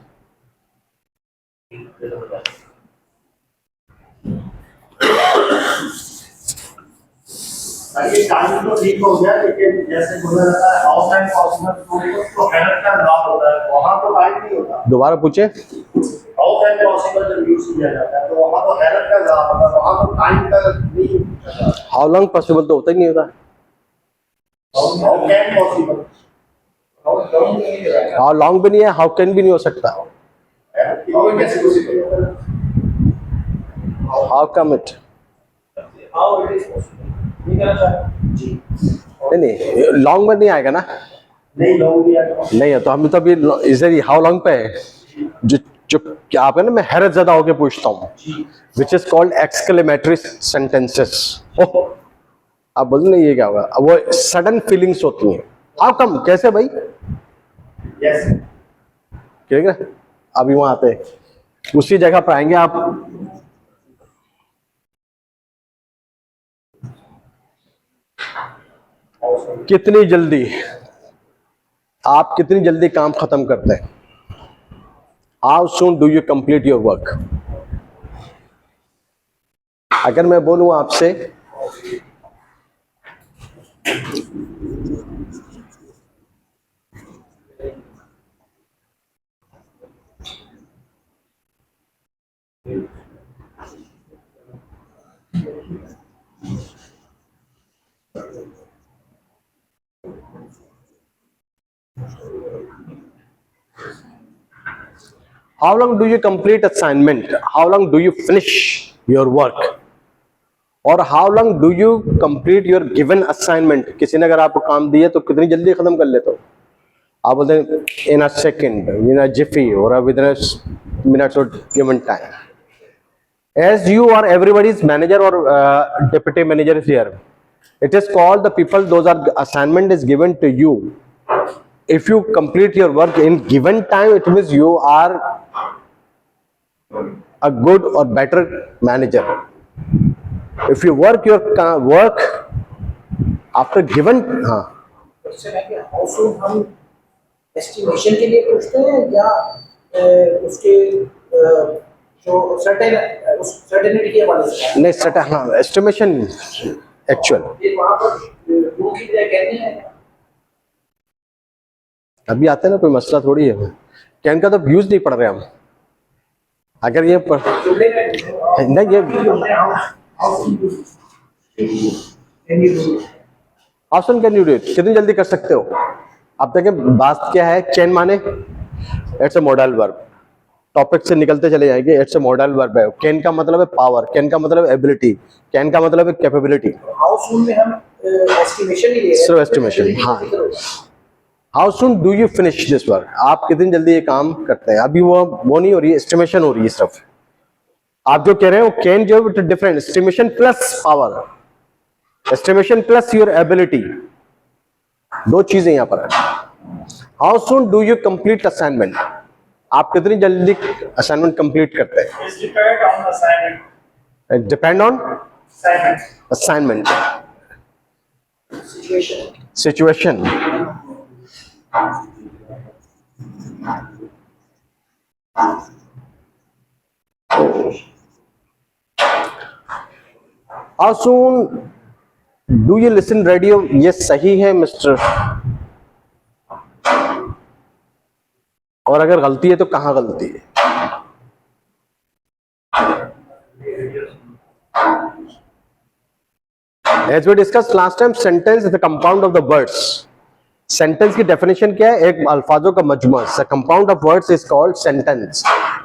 ये टाइम तो ठीक हो गया, लेकिन जैसे बोला जाता है हाउ टाइम पॉसिबल, तो हैरत का नाम होता है, वहाँ तो टाइम नहीं होता। दोबारा पूछे, हाउ टाइम पॉसिबल जब यूज किया जाता है तो वहाँ तो हैरत का नाम होता है, वहाँ तो टाइम का नहीं होता। हाउ लॉन्ग पॉसिबल तो होता ही नहीं होता। How can possible, how long भी नहीं है, हाउ कैन भी नहीं हो सकता। कैसे possible, how come it, how it is possible, नहीं करना चाहिए जी। नहीं लॉन्ग में नहीं आएगा ना, नहीं लोग भी नहीं है तो हम तो अभी इधर हाउ लॉन्ग पे है। जो जो क्या आप है ना, मैं हैरत ज़्यादा होके पूछता हूँ, विच इज कॉल्ड एक्सक्लेमेटरी सेंटेंसेस। आप बोल नहीं ये क्या होगा, अब वो सडन फीलिंग्स होती हैं। हाउ कम, कैसे भाई, यस ठीक है। अभी वहां आते हैं, उसी जगह पर आएंगे आप। कितनी जल्दी, आप कितनी जल्दी काम खत्म करते हैं। How soon do you complete your work. अगर मैं बोलूं आपसे how long do you complete assignment, how long do you finish your work, और how long do you complete your given assignment। किसी ने अगर आपको काम दिया तो कितनी जल्दी खत्म कर लेते हो। आप बोलते हैं in a second, in a jiffy, or within a minutes or given time। as you are everybody's manager or deputy manager is here, it is called the people, those are assignment is given to you. If you complete your work in given time, it means you are a good or better manager. If you work your work after given, हाँ, question है कि how soon हम estimation के लिए पूछते हैं या उसके जो सर्टेन उस सर्टेनिटी के हवाले से। नहीं सटा, हाँ एस्टिमेशन एक्चुअल। ये वहाँ पर वो की जगह कहते हैं अभी आते हैं ना, कोई मसला थोड़ी है। कैन का तो व्यूज नहीं पढ़ रहे हम। अगर ये जुड़ने में नहीं, ये option can you do it, कितनी जल्दी कर सकते हो। अब देखें बात क्या है, चैन माने it's a modal verb, topic से निकलते चले जाएंगे। इट्स अ मॉडल वर्ब है। कैन का मतलब है पावर, कैन का मतलब है एबिलिटी, कैन का मतलब है कैपेबिलिटी। हाउ सून में हम एस्टिमेशन ही ले रहे हैं, सिर्फ estimation, हाँ। How soon do you finish this work, आप कितनी जल्दी ये काम करते हैं। अभी वो नहीं हो रही है, एस्टिमेशन हो रही है सिर्फ। आप जो कह रहे हो कैन जो different, estimation plus power, estimation plus your ability, दो चीजें यहां पर है। How soon do you complete assignment, आप कितनी जल्दी असाइनमेंट कंप्लीट करते हैं। It's depend on the assignment. Depend on Assignment. Assignment situation. Situation. How soon do you listen radio, ये सही है मिस्टर, और अगर गलती है तो कहां गलती है। As we discussed last time, sentence is the compound of the words. Sentence की definition क्या है? एक अल्फाजों का मजमूआ. The compound of words is called sentence.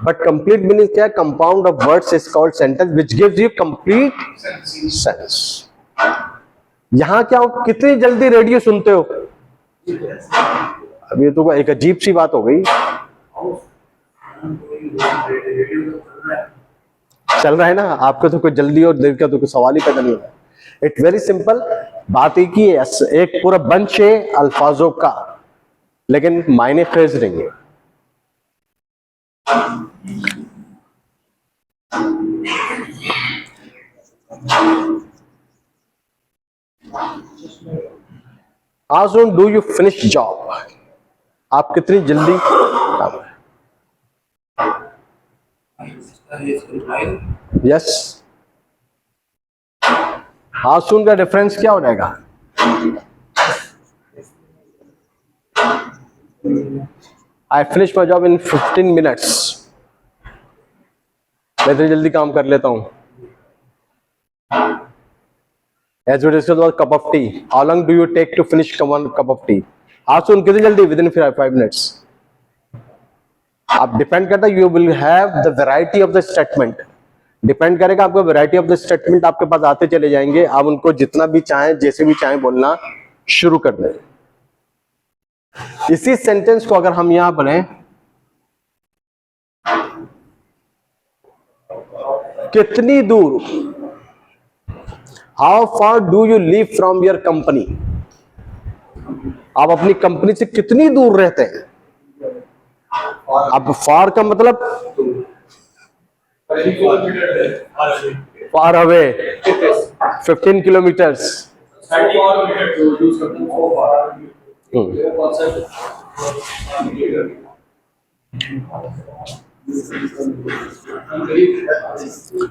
But complete meaning क्या है? Compound of words is called sentence, which gives you complete sense. यहाँ क्या हो? कितनी जल्दी रेडियो सुनते हो? अब ये तो एक अजीब सी बात हो गई. चल रहा है ना. आपको तो कोई जल्दी और देर का तो कोई सवाल ही पैदा नहीं होता. It's very simple. बात एक ही है, एक पूरा बंच है अल्फाजों का, लेकिन मायने खेज नहीं है. How soon do you finish job? आप कितनी जल्दी? यस. हाउ सून का डिफरेंस क्या हो जाएगा? I finish my job in 15 minutes. मैं इतनी जल्दी काम कर लेता हूं. As we discussed about cup of tea, how long do you take to finish one cup of tea? How soon? कितनी जल्दी? Within 5 minutes. आप डिपेंड करता है. You will have the variety of the statement. Depend करेगा आपका variety of the statement आपके पास आते चले जाएंगे. आप उनको जितना भी चाहें, जैसे भी चाहें बोलना शुरू कर दें. इसी सेंटेंस को अगर हम यहां बने, कितनी दूर? How far do you live from your company? आप अपनी कंपनी से कितनी दूर रहते हैं? अब फार का मतलब far away, 15 kilometers.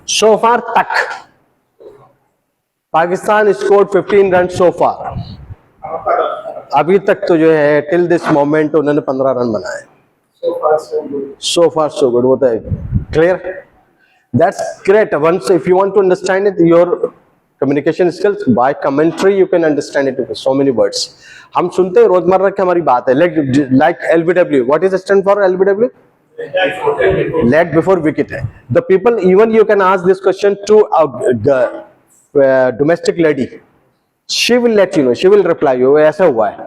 So far तक Pakistan scored 15 run so far. अभी तक तो जो है टिल दिस मोमेंट उन्होंने 15 रन बनाए. So far so good. होता है. Clear? That's great. Once, if you want to understand it, your communication skills by commentary, you can understand it with so many words. हम सुनते हैं रोजमर्रा की हमारी बात है. Like LBW. What is the stand for LBW? Leg before wicket है. The people, even you can ask this question to a domestic lady. She will let you know. She will reply you. ऐसा हुआ है.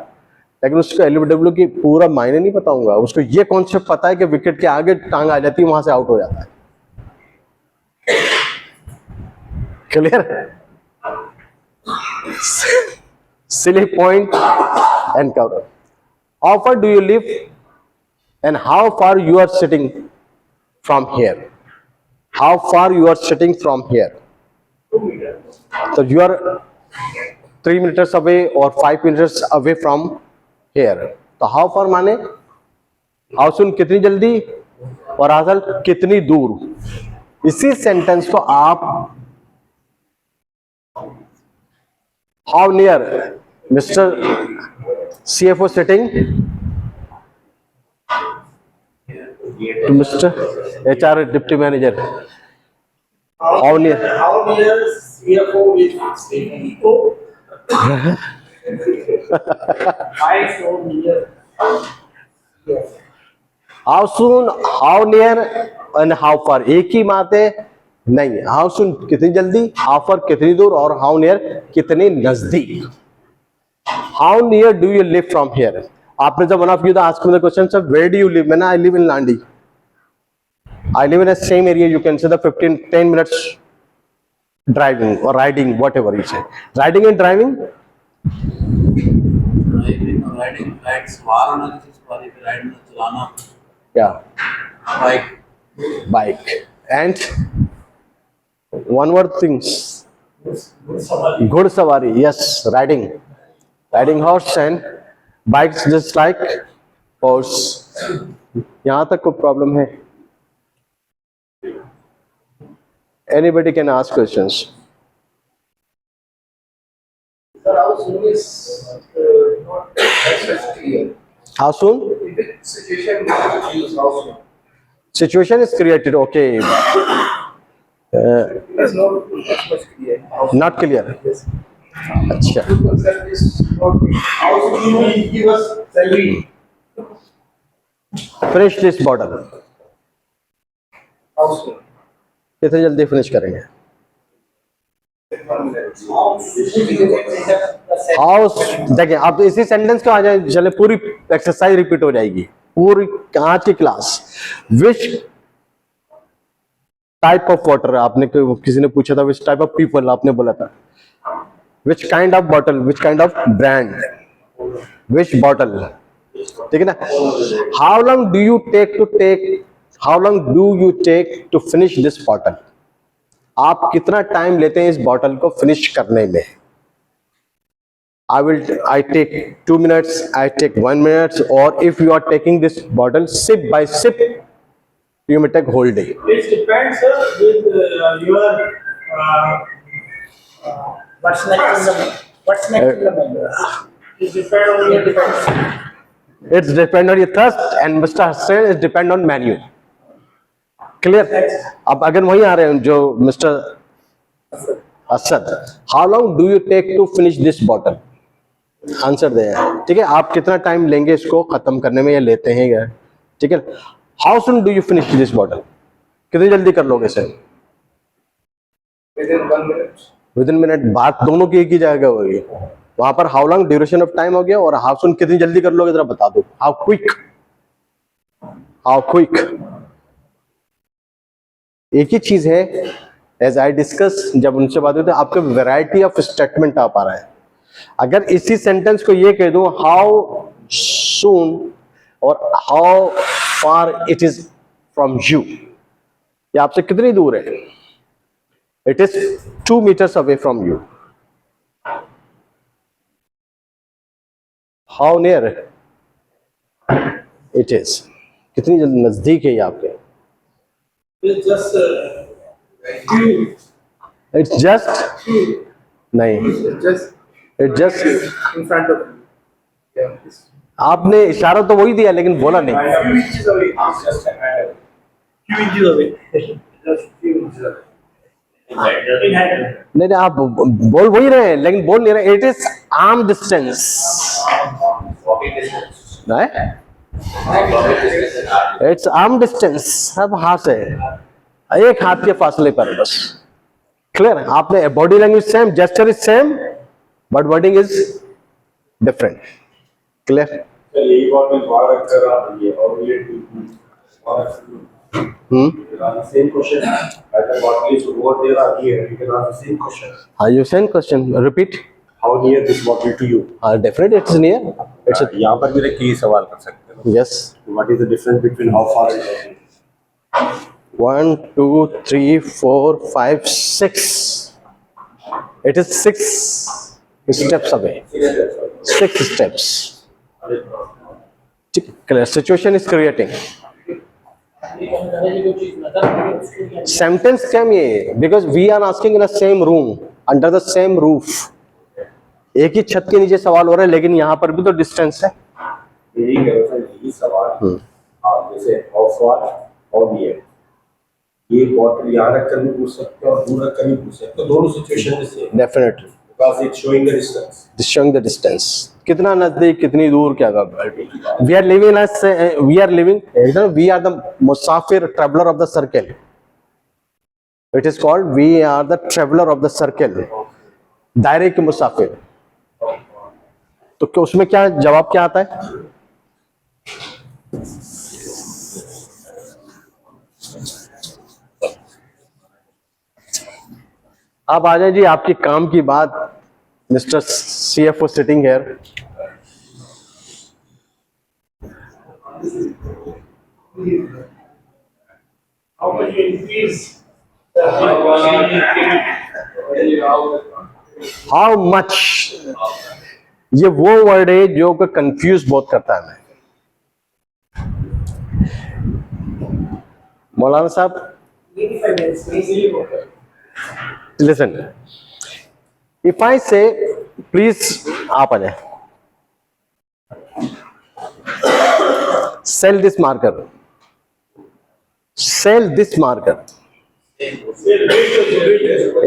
लेकिन उसको LBW की पूरा मायने नहीं पता होगा. उसको ये कॉन्सेप्ट पता है कि विकेट के आगे टांग आ जाती है, वहां से आउट हो जाता है. Clear? Silly point and cover. How far do you live and how far you are sitting from here? How far you are sitting from here? So you are 3 meters away or 5 meters away from here. तो how far माने how soon कितनी जल्दी और आसल कितनी दूर. इसी sentence को आप how near Mr. CFO sitting to Mr. HR Deputy Manager. How near? How near CFO is staying? Why so near? Yes. How soon, how near and how far. एक ही बात है. नहीं. हाउ सुन कितनी जल्दी, how far कितनी दूर, और हाउ नियर कितनी नजदीक. How near do you live from here. आपने जब one of you ask me the question sir where do you live, मैंने I live in Landhi. I live in the same area. You can say the 10 minutes driving or riding, whatever you say. Riding and driving. Riding rides वाहन वाली ride में चलाना. Yeah. Bike. And one more things. Ghudsavari. Yes, riding horse and bikes just like horse. यहाँ तक कोई problem है? Anybody can ask questions. Sir, how soon is not clear? How soon? In which situation we have to use how soon? Situation is created. Okay. It's not much clear. Not clear. Yes. अच्छा, The concept is not How soon you will give us salary? finish this bottle. how soon. कितनी जल्दी finish करेंगे? 1 minute. House, देखिए आप इसी sentence को आ जाए, चले पूरी एक्सरसाइज रिपीट हो जाएगी, पूरी आज की class. Which type of water, आपने किसी ने पूछा था विच टाइप ऑफ पीपल, आपने बोला था which kind of bottle, which kind of brand, which bottle, ठीक है ना। How long do you take to finish this bottle, आप कितना टाइम लेते हैं इस बॉटल को फिनिश करने में? I take 2 minutes, I take 1 minute, or if you are taking this bottle sip by sip, you may take whole day. It depends, sir, with your What's next in the menu? it depends on your depends. It's depend on your thirst, and Mr. Hussain is depend on menu. Clear? अब अगर वही आ रहे हैं जो Mr. Asad, how long do you take to finish this bottle? Answer दे, ठीक है, आप कितना टाइम लेंगे इसको खत्म करने में, या लेते हैं क्या, ठीक है। How soon do you finish this bottle, कितनी जल्दी कर लोगे sir? Within 1 minute. With in minute, बात दोनों की एक ही जगह होगी। वहां पर how long duration of time हो गया, और हाउ सुन कितनी जल्दी कर लोगे, जरा बता दो। हाउ क्विक, एक ही चीज है। एज आई डिस्कस, जब उनसे बात हुई तो आपके वैरायटी ऑफ स्टेटमेंट आ पा रहा है। अगर इसी सेंटेंस को ये कह दूं हाउ सून और how far it is from you, ये आपसे कितनी दूर है? It is 2 meters away from you. How near it is, कितनी नजदीक है ये आपके? It's just few. It's just, नहीं, It's just it just, in front of you. Yeah. It's आपने इशारा तो वही दिया लेकिन बोला नहीं। Few inches away. It's just few inches away. Just few inches away. In hand. नहीं, आप बोल वही रहे हैं लेकिन बोल नहीं रहे। It is arm distance, it's arm distance. अब हाथ से, एक हाथ के फासले पर है बस। क्लियर? आपने body language same, gesture is same, but wording is different. Clear? यही बॉटल बाहर रखकर आप ये और relate to same question. As the bottle is over there or here, you can ask the same question. हाँ, you same question repeat. How near this bottle to you? Definitely it's near, it's यहाँ पर भी रख के ये सवाल कर सकते हो। Yes. What is the difference between how far and 1 2 3 4 5 6, it is 6 steps away, 6 steps. Clear? Situation is creating sentence came here because we are asking in the same room under the same roof. एक ही छत के नीचे सवाल हो रहा है, लेकिन यहाँ पर भी तो डिस्टेंस है। यही करो सर, यही सवाल आप जैसे how far, how near, ये बॉटल यहाँ रख कर भी पूछ सकते हो और दूर रख कर भी पूछ सकते हो, दोनों सिचुएशन में same, definitely because it's showing the distance. showing the distance, कितना नजदीक कितनी दूर, क्या we are living as we are the musafir, traveler of the circle. It is called we are the traveler of the circle, दायरे के मुसाफिर। तो क्या उसमें क्या जवाब क्या आता है? अब आ जाए जी आपके काम की बात। Mister CFO sitting here. How can you increase the frequency? How much, ये वो वर्ड है जो को कंफ्यूज बहुत करता है हमें। मौलाना साहब, 85 minutes easily होता है। listen, if I say please, आप आ जाए, sell this marker, sell this marker,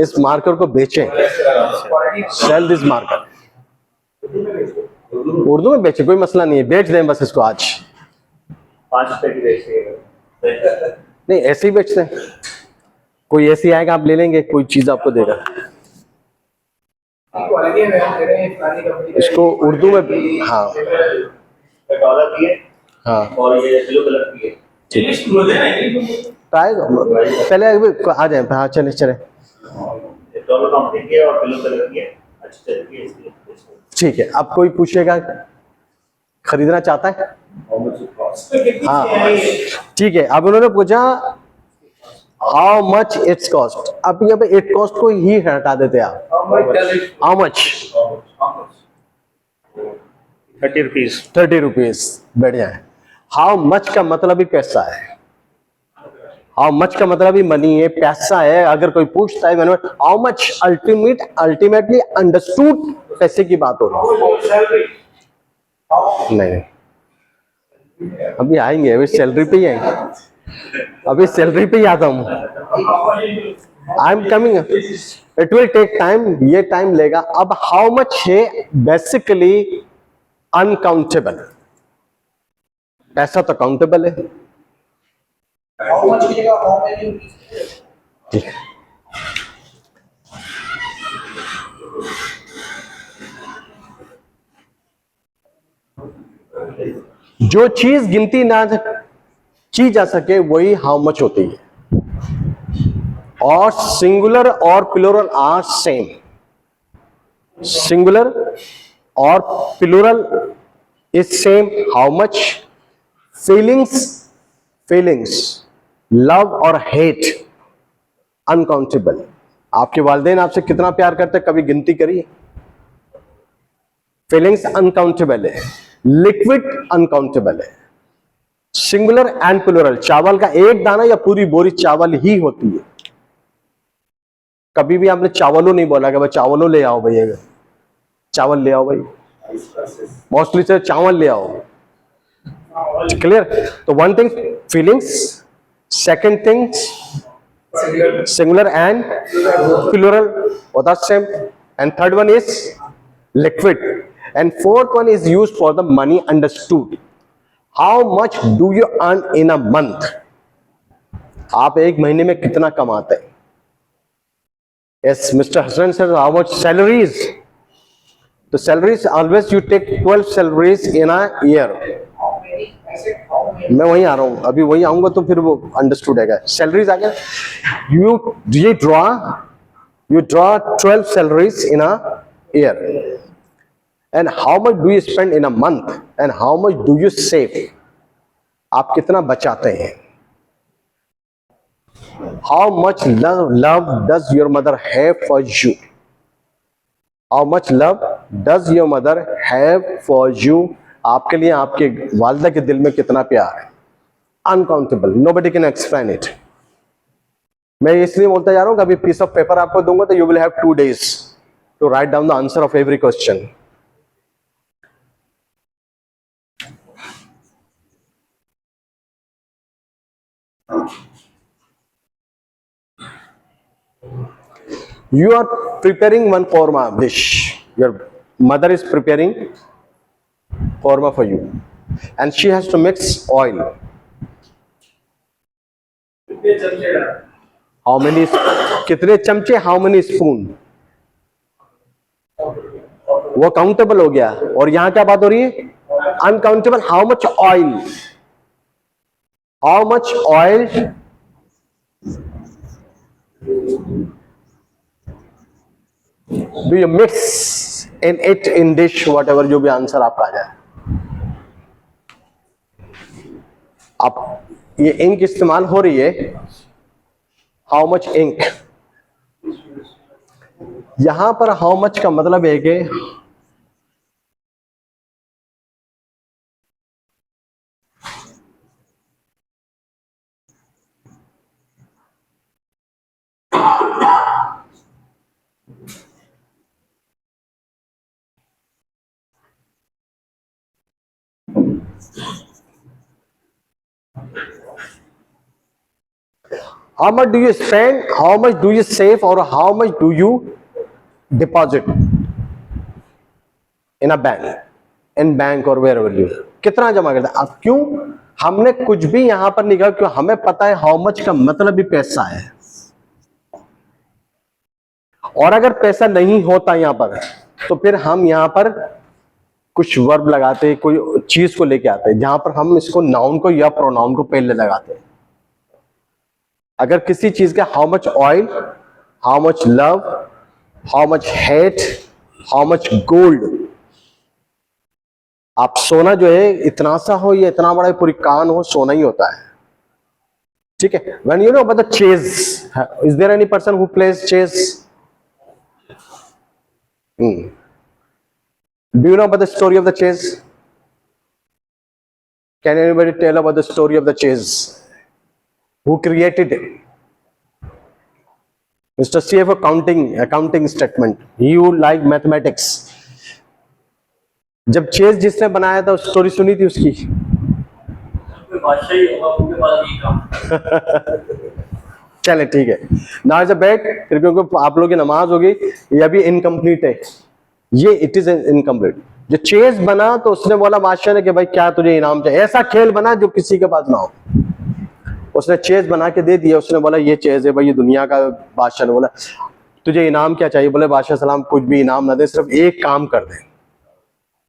इस मार्कर को बेचें, सेल दिस मार्कर, उर्दू में बेचें, कोई मसला नहीं है, बेच दें बस इसको आज। 5 रुपए की बेचेंगे। नहीं ऐसे ही बेचते हैं, कोई ऐसी आएगा आप ले लेंगे, कोई चीज आपको देगा। क्वालिटी है दे रहे हैं पुरानी कंपनी का। इसको उर्दू में, हाँ डॉलर की है हाँ और ये ब्लू कलर की है। ट्राई पहले आ जाए, हाँ चले चले, डॉलर कंपनी की है और ब्लू कलर की है, अच्छी चलती है इसलिए। ठीक है। अब कोई पूछेगा खरीदना चाहता है, How much it costs? हाँ ठीक है। अब उन्होंने पूछा हाउ मच इट्स कॉस्ट, अब यहाँ पे इट कॉस्ट को ही हटा देते हैं आप, How much does it? How much, How much? 30 rupees. 30 rupees, बढ़िया है। हाउ मच का मतलब ही पैसा है, हाउ मच का मतलब ही मनी है, पैसा है। अगर कोई पूछता है मैंने हाउ मच, अल्टीमेटली अंडरस्टूड पैसे की बात हो रही है। नहीं अभी आएंगे, अभी सैलरी पे ही आएंगे, अभी सैलरी पे ही आता हूँ। I am coming, it will take time, ये टाइम लेगा। अब हाउ मच है बेसिकली अनकाउंटेबल, पैसा तो काउंटेबल है। How much की जगह how many rupees? ठीक है, जो चीज गिनती ना की जा सके वही हाउ मच होती है, और सिंगुलर और प्लूरल आर सेम। सिंगुलर और plural is same. How much, feelings love और हेट अनकाउंटेबल। आपके वालिदैन आपसे कितना प्यार करते हैं, कभी गिनती करिए। फीलिंग्स अनकाउंटेबल है, लिक्विड अनकाउंटेबल है। सिंगुलर एंड प्लूरल, चावल का एक दाना या पूरी बोरी चावल ही होती है। कभी भी आपने चावलों नहीं बोला कि भाई चावलों ले आओ भैया, चावल ले आओ भाई, मोस्टली से चावल ले आओ। क्लियर? तो one thing feelings, second thing singular and plural both are same, and third one is liquid, and fourth one is used for the money understood. How much do you earn in a month? आप एक महीने में कितना कमाते हैं? Yes, Mr. Hassan says how much salaries? The salaries always you take 12 salaries in a year. How many? I said how many? मैं वहीं आ रहा हूं, अभी वहीं आऊंगा तो फिर वो अंडरस्टूड है। सैलरीज आ गया, you draw 12 salaries in a year, and how much do you spend in a month, and how much do you save? आप कितना बचाते हैं? How much love does your mother have for you? How much love does your mother have for you? आपके लिए आपके वालिदा के दिल में कितना प्यार है? Uncountable, nobody can explain it. मैं इसलिए बोलता जा रहा हूं कि अभी पीस ऑफ पेपर आपको दूंगा तो you will have 2 days to write down the answer of every question. You are preparing one korma dish. Your mother is preparing korma for you, and she has to mix oil. How many? कितने चमचे? How many spoon? वो countable हो गया, और यहां क्या बात हो रही है? Uncountable. How much oil? How much oil do you mix in it in dish, whatever जो भी आंसर आपका आ जाए। आप ये इंक इस्तेमाल हो रही है, हाउ मच इंक। यहां पर हाउ मच का मतलब है कि how much do you spend, how much do you save, or how much do you deposit in a bank or wherever you, कितना जमा करते हैं आप? क्यों? हमने कुछ भी यहां पर नहीं कहा, क्यों? हमें पता है हाउ मच का मतलब भी पैसा है। और अगर पैसा नहीं होता यहां पर, तो फिर हम यहां पर कुछ वर्ब लगाते, कोई चीज को लेके आते हैं, जहां पर हम इसको नाउन को या प्रोनाउन को पहले लगाते हैं। अगर किसी चीज का how much oil, how much love, how much hate, how much gold, आप सोना जो है इतना सा हो या इतना बड़ा पूरी कान हो, सोना ही होता है, ठीक है। When you know about the chess, is there any person who plays chess? Do you know about the story of the chess? Can anybody tell about the story of the chess? Who created it? Mr. CFO accounting statement. You like mathematics. जब chess जिसने बनाया था, story सुनी थी उसकी? चले ठीक है। नाउ इज अ बेट, फिर क्योंकि आप लोगों की नमाज होगी, ये अभी इनकम्प्लीट है, ये इट इज इनकम्प्लीट। जो चेस बना तो उसने बोला बादशाह ने कि भाई क्या तुझे इनाम चाहिए? ऐसा खेल बना जो किसी के पास ना हो। उसने चेस बना के दे दिया, उसने बोला ये चेस है भाई, ये दुनिया का। बादशाह ने बोला तुझे इनाम क्या चाहिए? बोले बादशाह सलाम कुछ भी इनाम ना दे, सिर्फ एक काम कर दे।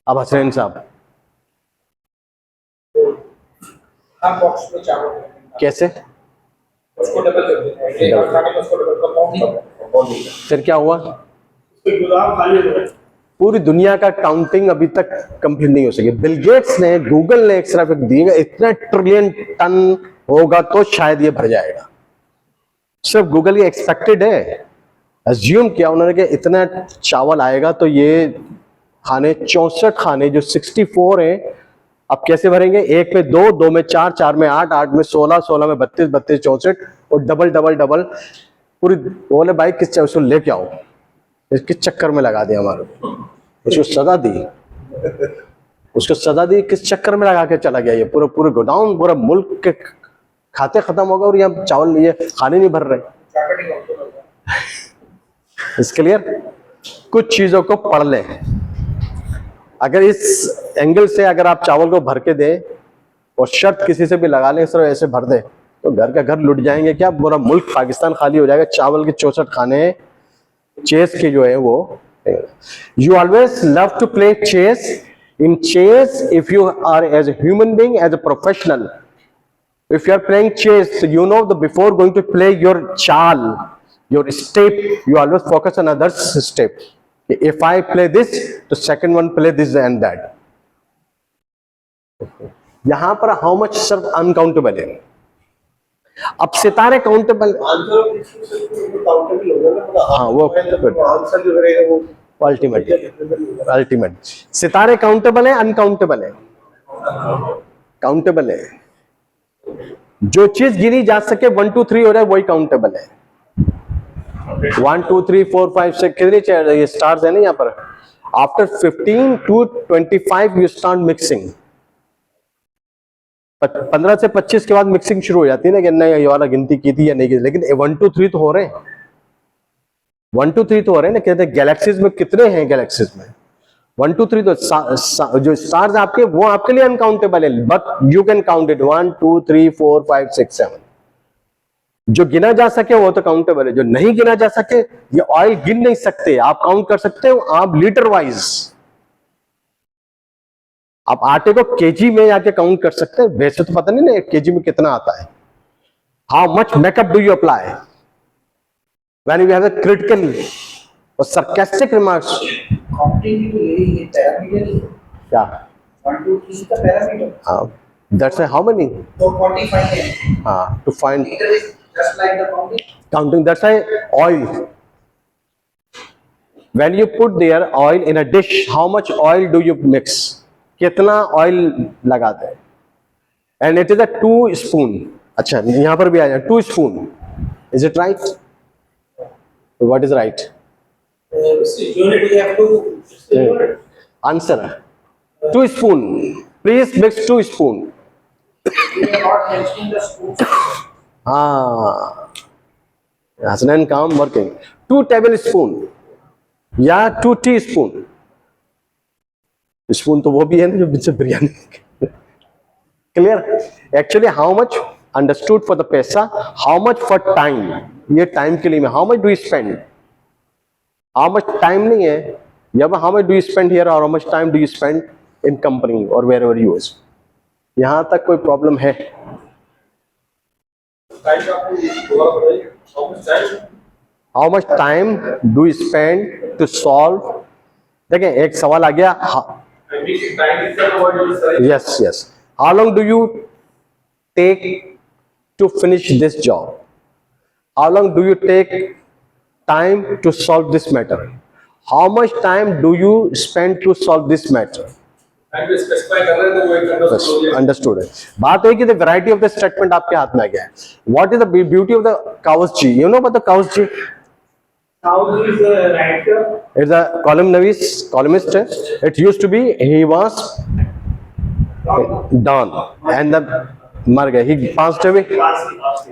अब हसनैन साहब हम बॉक्स में चावल कैसे? उसको डबल कर देते हैं, एक और खाने में उसको डबल कंपाउंड। फिर क्या हुआ? गोदाम खाली हो गए। पूरी दुनिया का काउंटिंग अभी तक कंप्लीट नहीं हो सकी। बिल गेट्स ने, गूगल ने एक सिर्फ दिएगा इतना ट्रिलियन टन होगा तो शायद ये भर जाएगा। सिर्फ गूगल ये एक्सपेक्टेड है, अज्यूम किया उन्होंने कि इतना चावल आएगा तो ये खाने 64 खाने जो 64 हैं, अब कैसे भरेंगे? एक में 2, 2 में 4, 4 में 8, 8 में 16, 16 में 32, 32 64 और डबल डबल डबल पूरी। बोले भाई किस उसको लेके आओ, किस चक्कर में लगा दिया हमारे, उसको सजा दी, उसको सजा दी, किस चक्कर में लगा के चला गया ये। पूरे पूरे गोडाउन, पूरा मुल्क के खाते खत्म हो गए और यहाँ चावल ये खाने नहीं भर रहे। इस क्लियर? कुछ चीजों को पढ़ लें। अगर इस एंगल से अगर आप चावल को भर के दें और शर्त किसी से भी लगा लें सिर्फ ऐसे भर दें, तो घर का घर लुट जाएंगे क्या? पूरा मुल्क पाकिस्तान खाली हो जाएगा। चावल के 64 खाने चेस के जो है वो। You always love to play chess. In chess if you are as a human being, as a professional, if you are playing chess, you know the before going to play your chal, your step, you always focus on others step. If I play this, the second one play this and that. यहां पर how much सिर्फ uncountable है। अब सितारे countable, हाँ वो answer जो रहेगा वो अल्टीमेट। सितारे काउंटेबल है, अनकाउंटेबल है? काउंटेबल है। जो चीज गिनी जा सके 1 2 3 हो जाए वही काउंटेबल है। 1 2 3 4 5 6 कितनी ये स्टार्स है ना यहाँ पर। After 15 to 25 you start mixing. 15 से 25 के बाद मिक्सिंग शुरू हो जाती है ना कि नहीं ये वाला गिनती की थी या नहीं की, लेकिन 1 2 3 तो हो रहे हैं। 1 2 3 तो हो रहे हैं ना। कहते हैं गैलेक्सीज में कितने हैं? गैलेक्सीज में 1 2 3 तो जो स्टार्स आपके वो आपके लिए अनकाउंटेबल है, but you can count it 1 2 3 4 5 6 7। जो गिना जा सके वो तो काउंटेबल है। जो नहीं गिना जा सके, ये ऑयल गिन नहीं सकते, आप काउंट कर सकते हो आप लीटर वाइज। आप आटे को केजी में जाके काउंट कर सकते हैं। वैसे तो पता नहीं ना एक केजी में कितना आता है। How much makeup do you apply when you have a critical और sarcastic remarks? काउंटिंग तो यही है, पैरामीटर ही है। क्या? 1 2 3 का पैरामीटर। हाँ, that's how many? तो क्वांटिफाई है। हाँ, to find metre is just like the counting. counting. That's why oil. When you put there oil in a dish, how much oil do you mix? कितना oil लगाते हैं? And it is a 2 spoon. अच्छा, यहाँ पर भी आ जाए 2 spoon. Is it right? What is right? Unit we have to Answer. 2 spoon. Please mix 2 spoon. we are not mentioning the spoons. हाँ, Hasnain काम working. 2 tablespoon या 2 teaspoon. स्पून तो वो भी है ना जो जिससे biryani. Clear? Actually, how much understood for the पैसा, how much for time. ये time के लिए में how much do you spend? How much time नहीं है. या how much do you spend here or how much time do you spend in company or wherever you is. यहाँ तक कोई प्रॉब्लम है? How much time do you spend to solve? देखें एक सवाल आ गया. Yes. How long do you take to finish this job? How long do you take time to solve this matter? How much time do you spend to solve this matter? Understood. बात है कि the variety of the statement आपके हाथ में आ गया है. What is the beauty of the Kawasji? You know about the Kawasji? Now is a writer. It's a columnist. It used to be he was done and the मर गया. He passed away.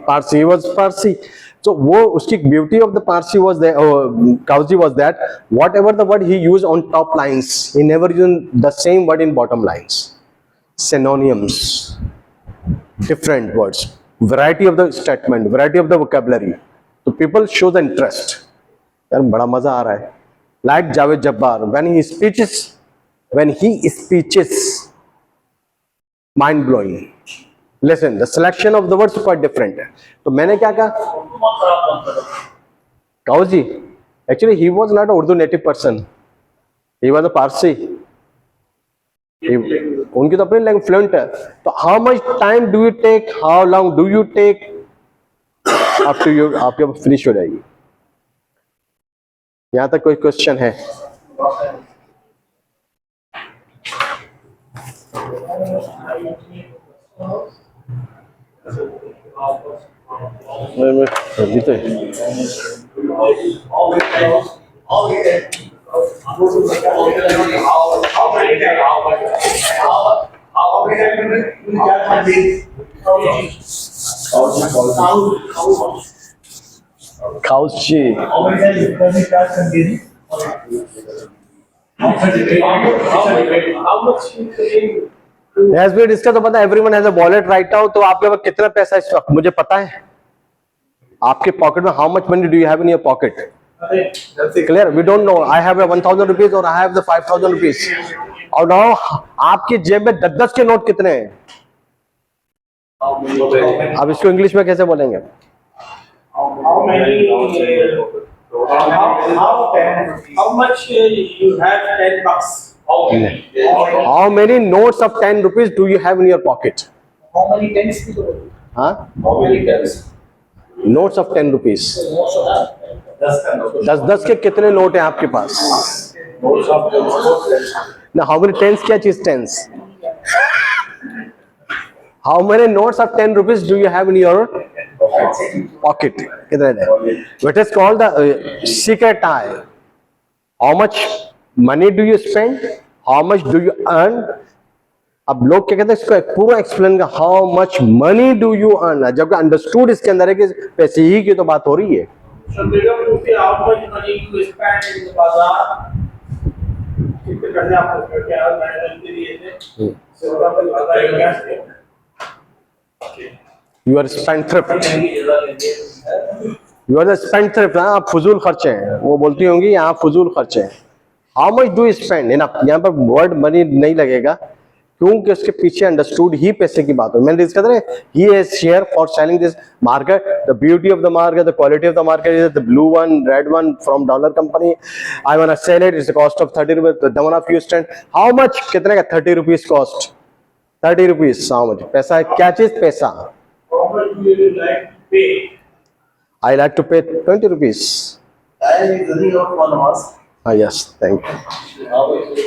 Parsi. He was Parsi. So वो उसकी beauty of the Parsi was that Kawasji was that whatever the word he used on top lines, he never used the same word in bottom lines. Synonyms, different words, variety of the statement, variety of the vocabulary. So people show the interest. यार बड़ा मजा आ रहा है. Like Javed Jabbar, when he speeches, mind blowing. Listen, the selection of the words is quite different. तो मैंने क्या कहा? Kawasji, actually he was not a Urdu native person. He was a Parsi. उनकी तो अपनी लैंग्वेज फ्लुएंट है. तो how much time do you take? How long do you take? Up to you. आपके फिनिश हो जाएगी. यहाँ तक कोई क्वेश्चन है? अभी तो Kawasji. As we discussed, तो पता है everyone has a wallet right now. तो आपके पास कितना पैसा इस वक्त मुझे पता है. आपके पॉकेट में how much money do you have in your pocket? Clear? We don't know. I have a 1,000 rupees or I have the 5,000 rupees. और now आपकी जेब में 10 के नोट कितने हैं? अब इसको इंग्लिश में कैसे बोलेंगे? How much you have 10 bucks? How many notes of 10 rupees do you have in your pocket? How many tens की तो हाँ? how many tens? Notes of 10 rupees. 10 के कितने नोट हैं आपके पास? Now how many tens? क्या चीज tens? How many notes of 10 rupees do you have in your pocket? कितने हैं? What is called the secret eye. How much money do you spend? How much do you earn? अब लोग क्या कहते हैं इसको पूरा एक्सप्लेन का how much money do you earn, जबकि अंडरस्टूड इसके अंदर है कि पैसे ही की तो बात हो रही है. So bigger to see how much money you spend in the bazaar. कितने पैसे आपको क्या मैनेजमेंट के लिए थे? So आपको बाजार में You are spendthrift. You are the spendthrift. हाँ, आप फजूल खर्चे हैं. वो बोलती होंगी आप फजूल खर्चे हैं. How much do you spend? यहाँ पर वर्ड मनी नहीं लगेगा क्योंकि उसके पीछे अंडरस्टूड ही पैसे की बात हो. मैंने डिस्कस करा he is here for selling this market. The beauty of the market, the quality of the market is the blue one, red one from dollar company. I wanna sell it. It's the cost of 30 rupees. The one of you stand. How much? कितने का? 30 rupees cost. 30 rupees. How much? पैसा है क्या चीज? पैसा. how much do you like to pay? I like to pay 20 rupees. I am running out 1 hour. Yes, thank you. How much?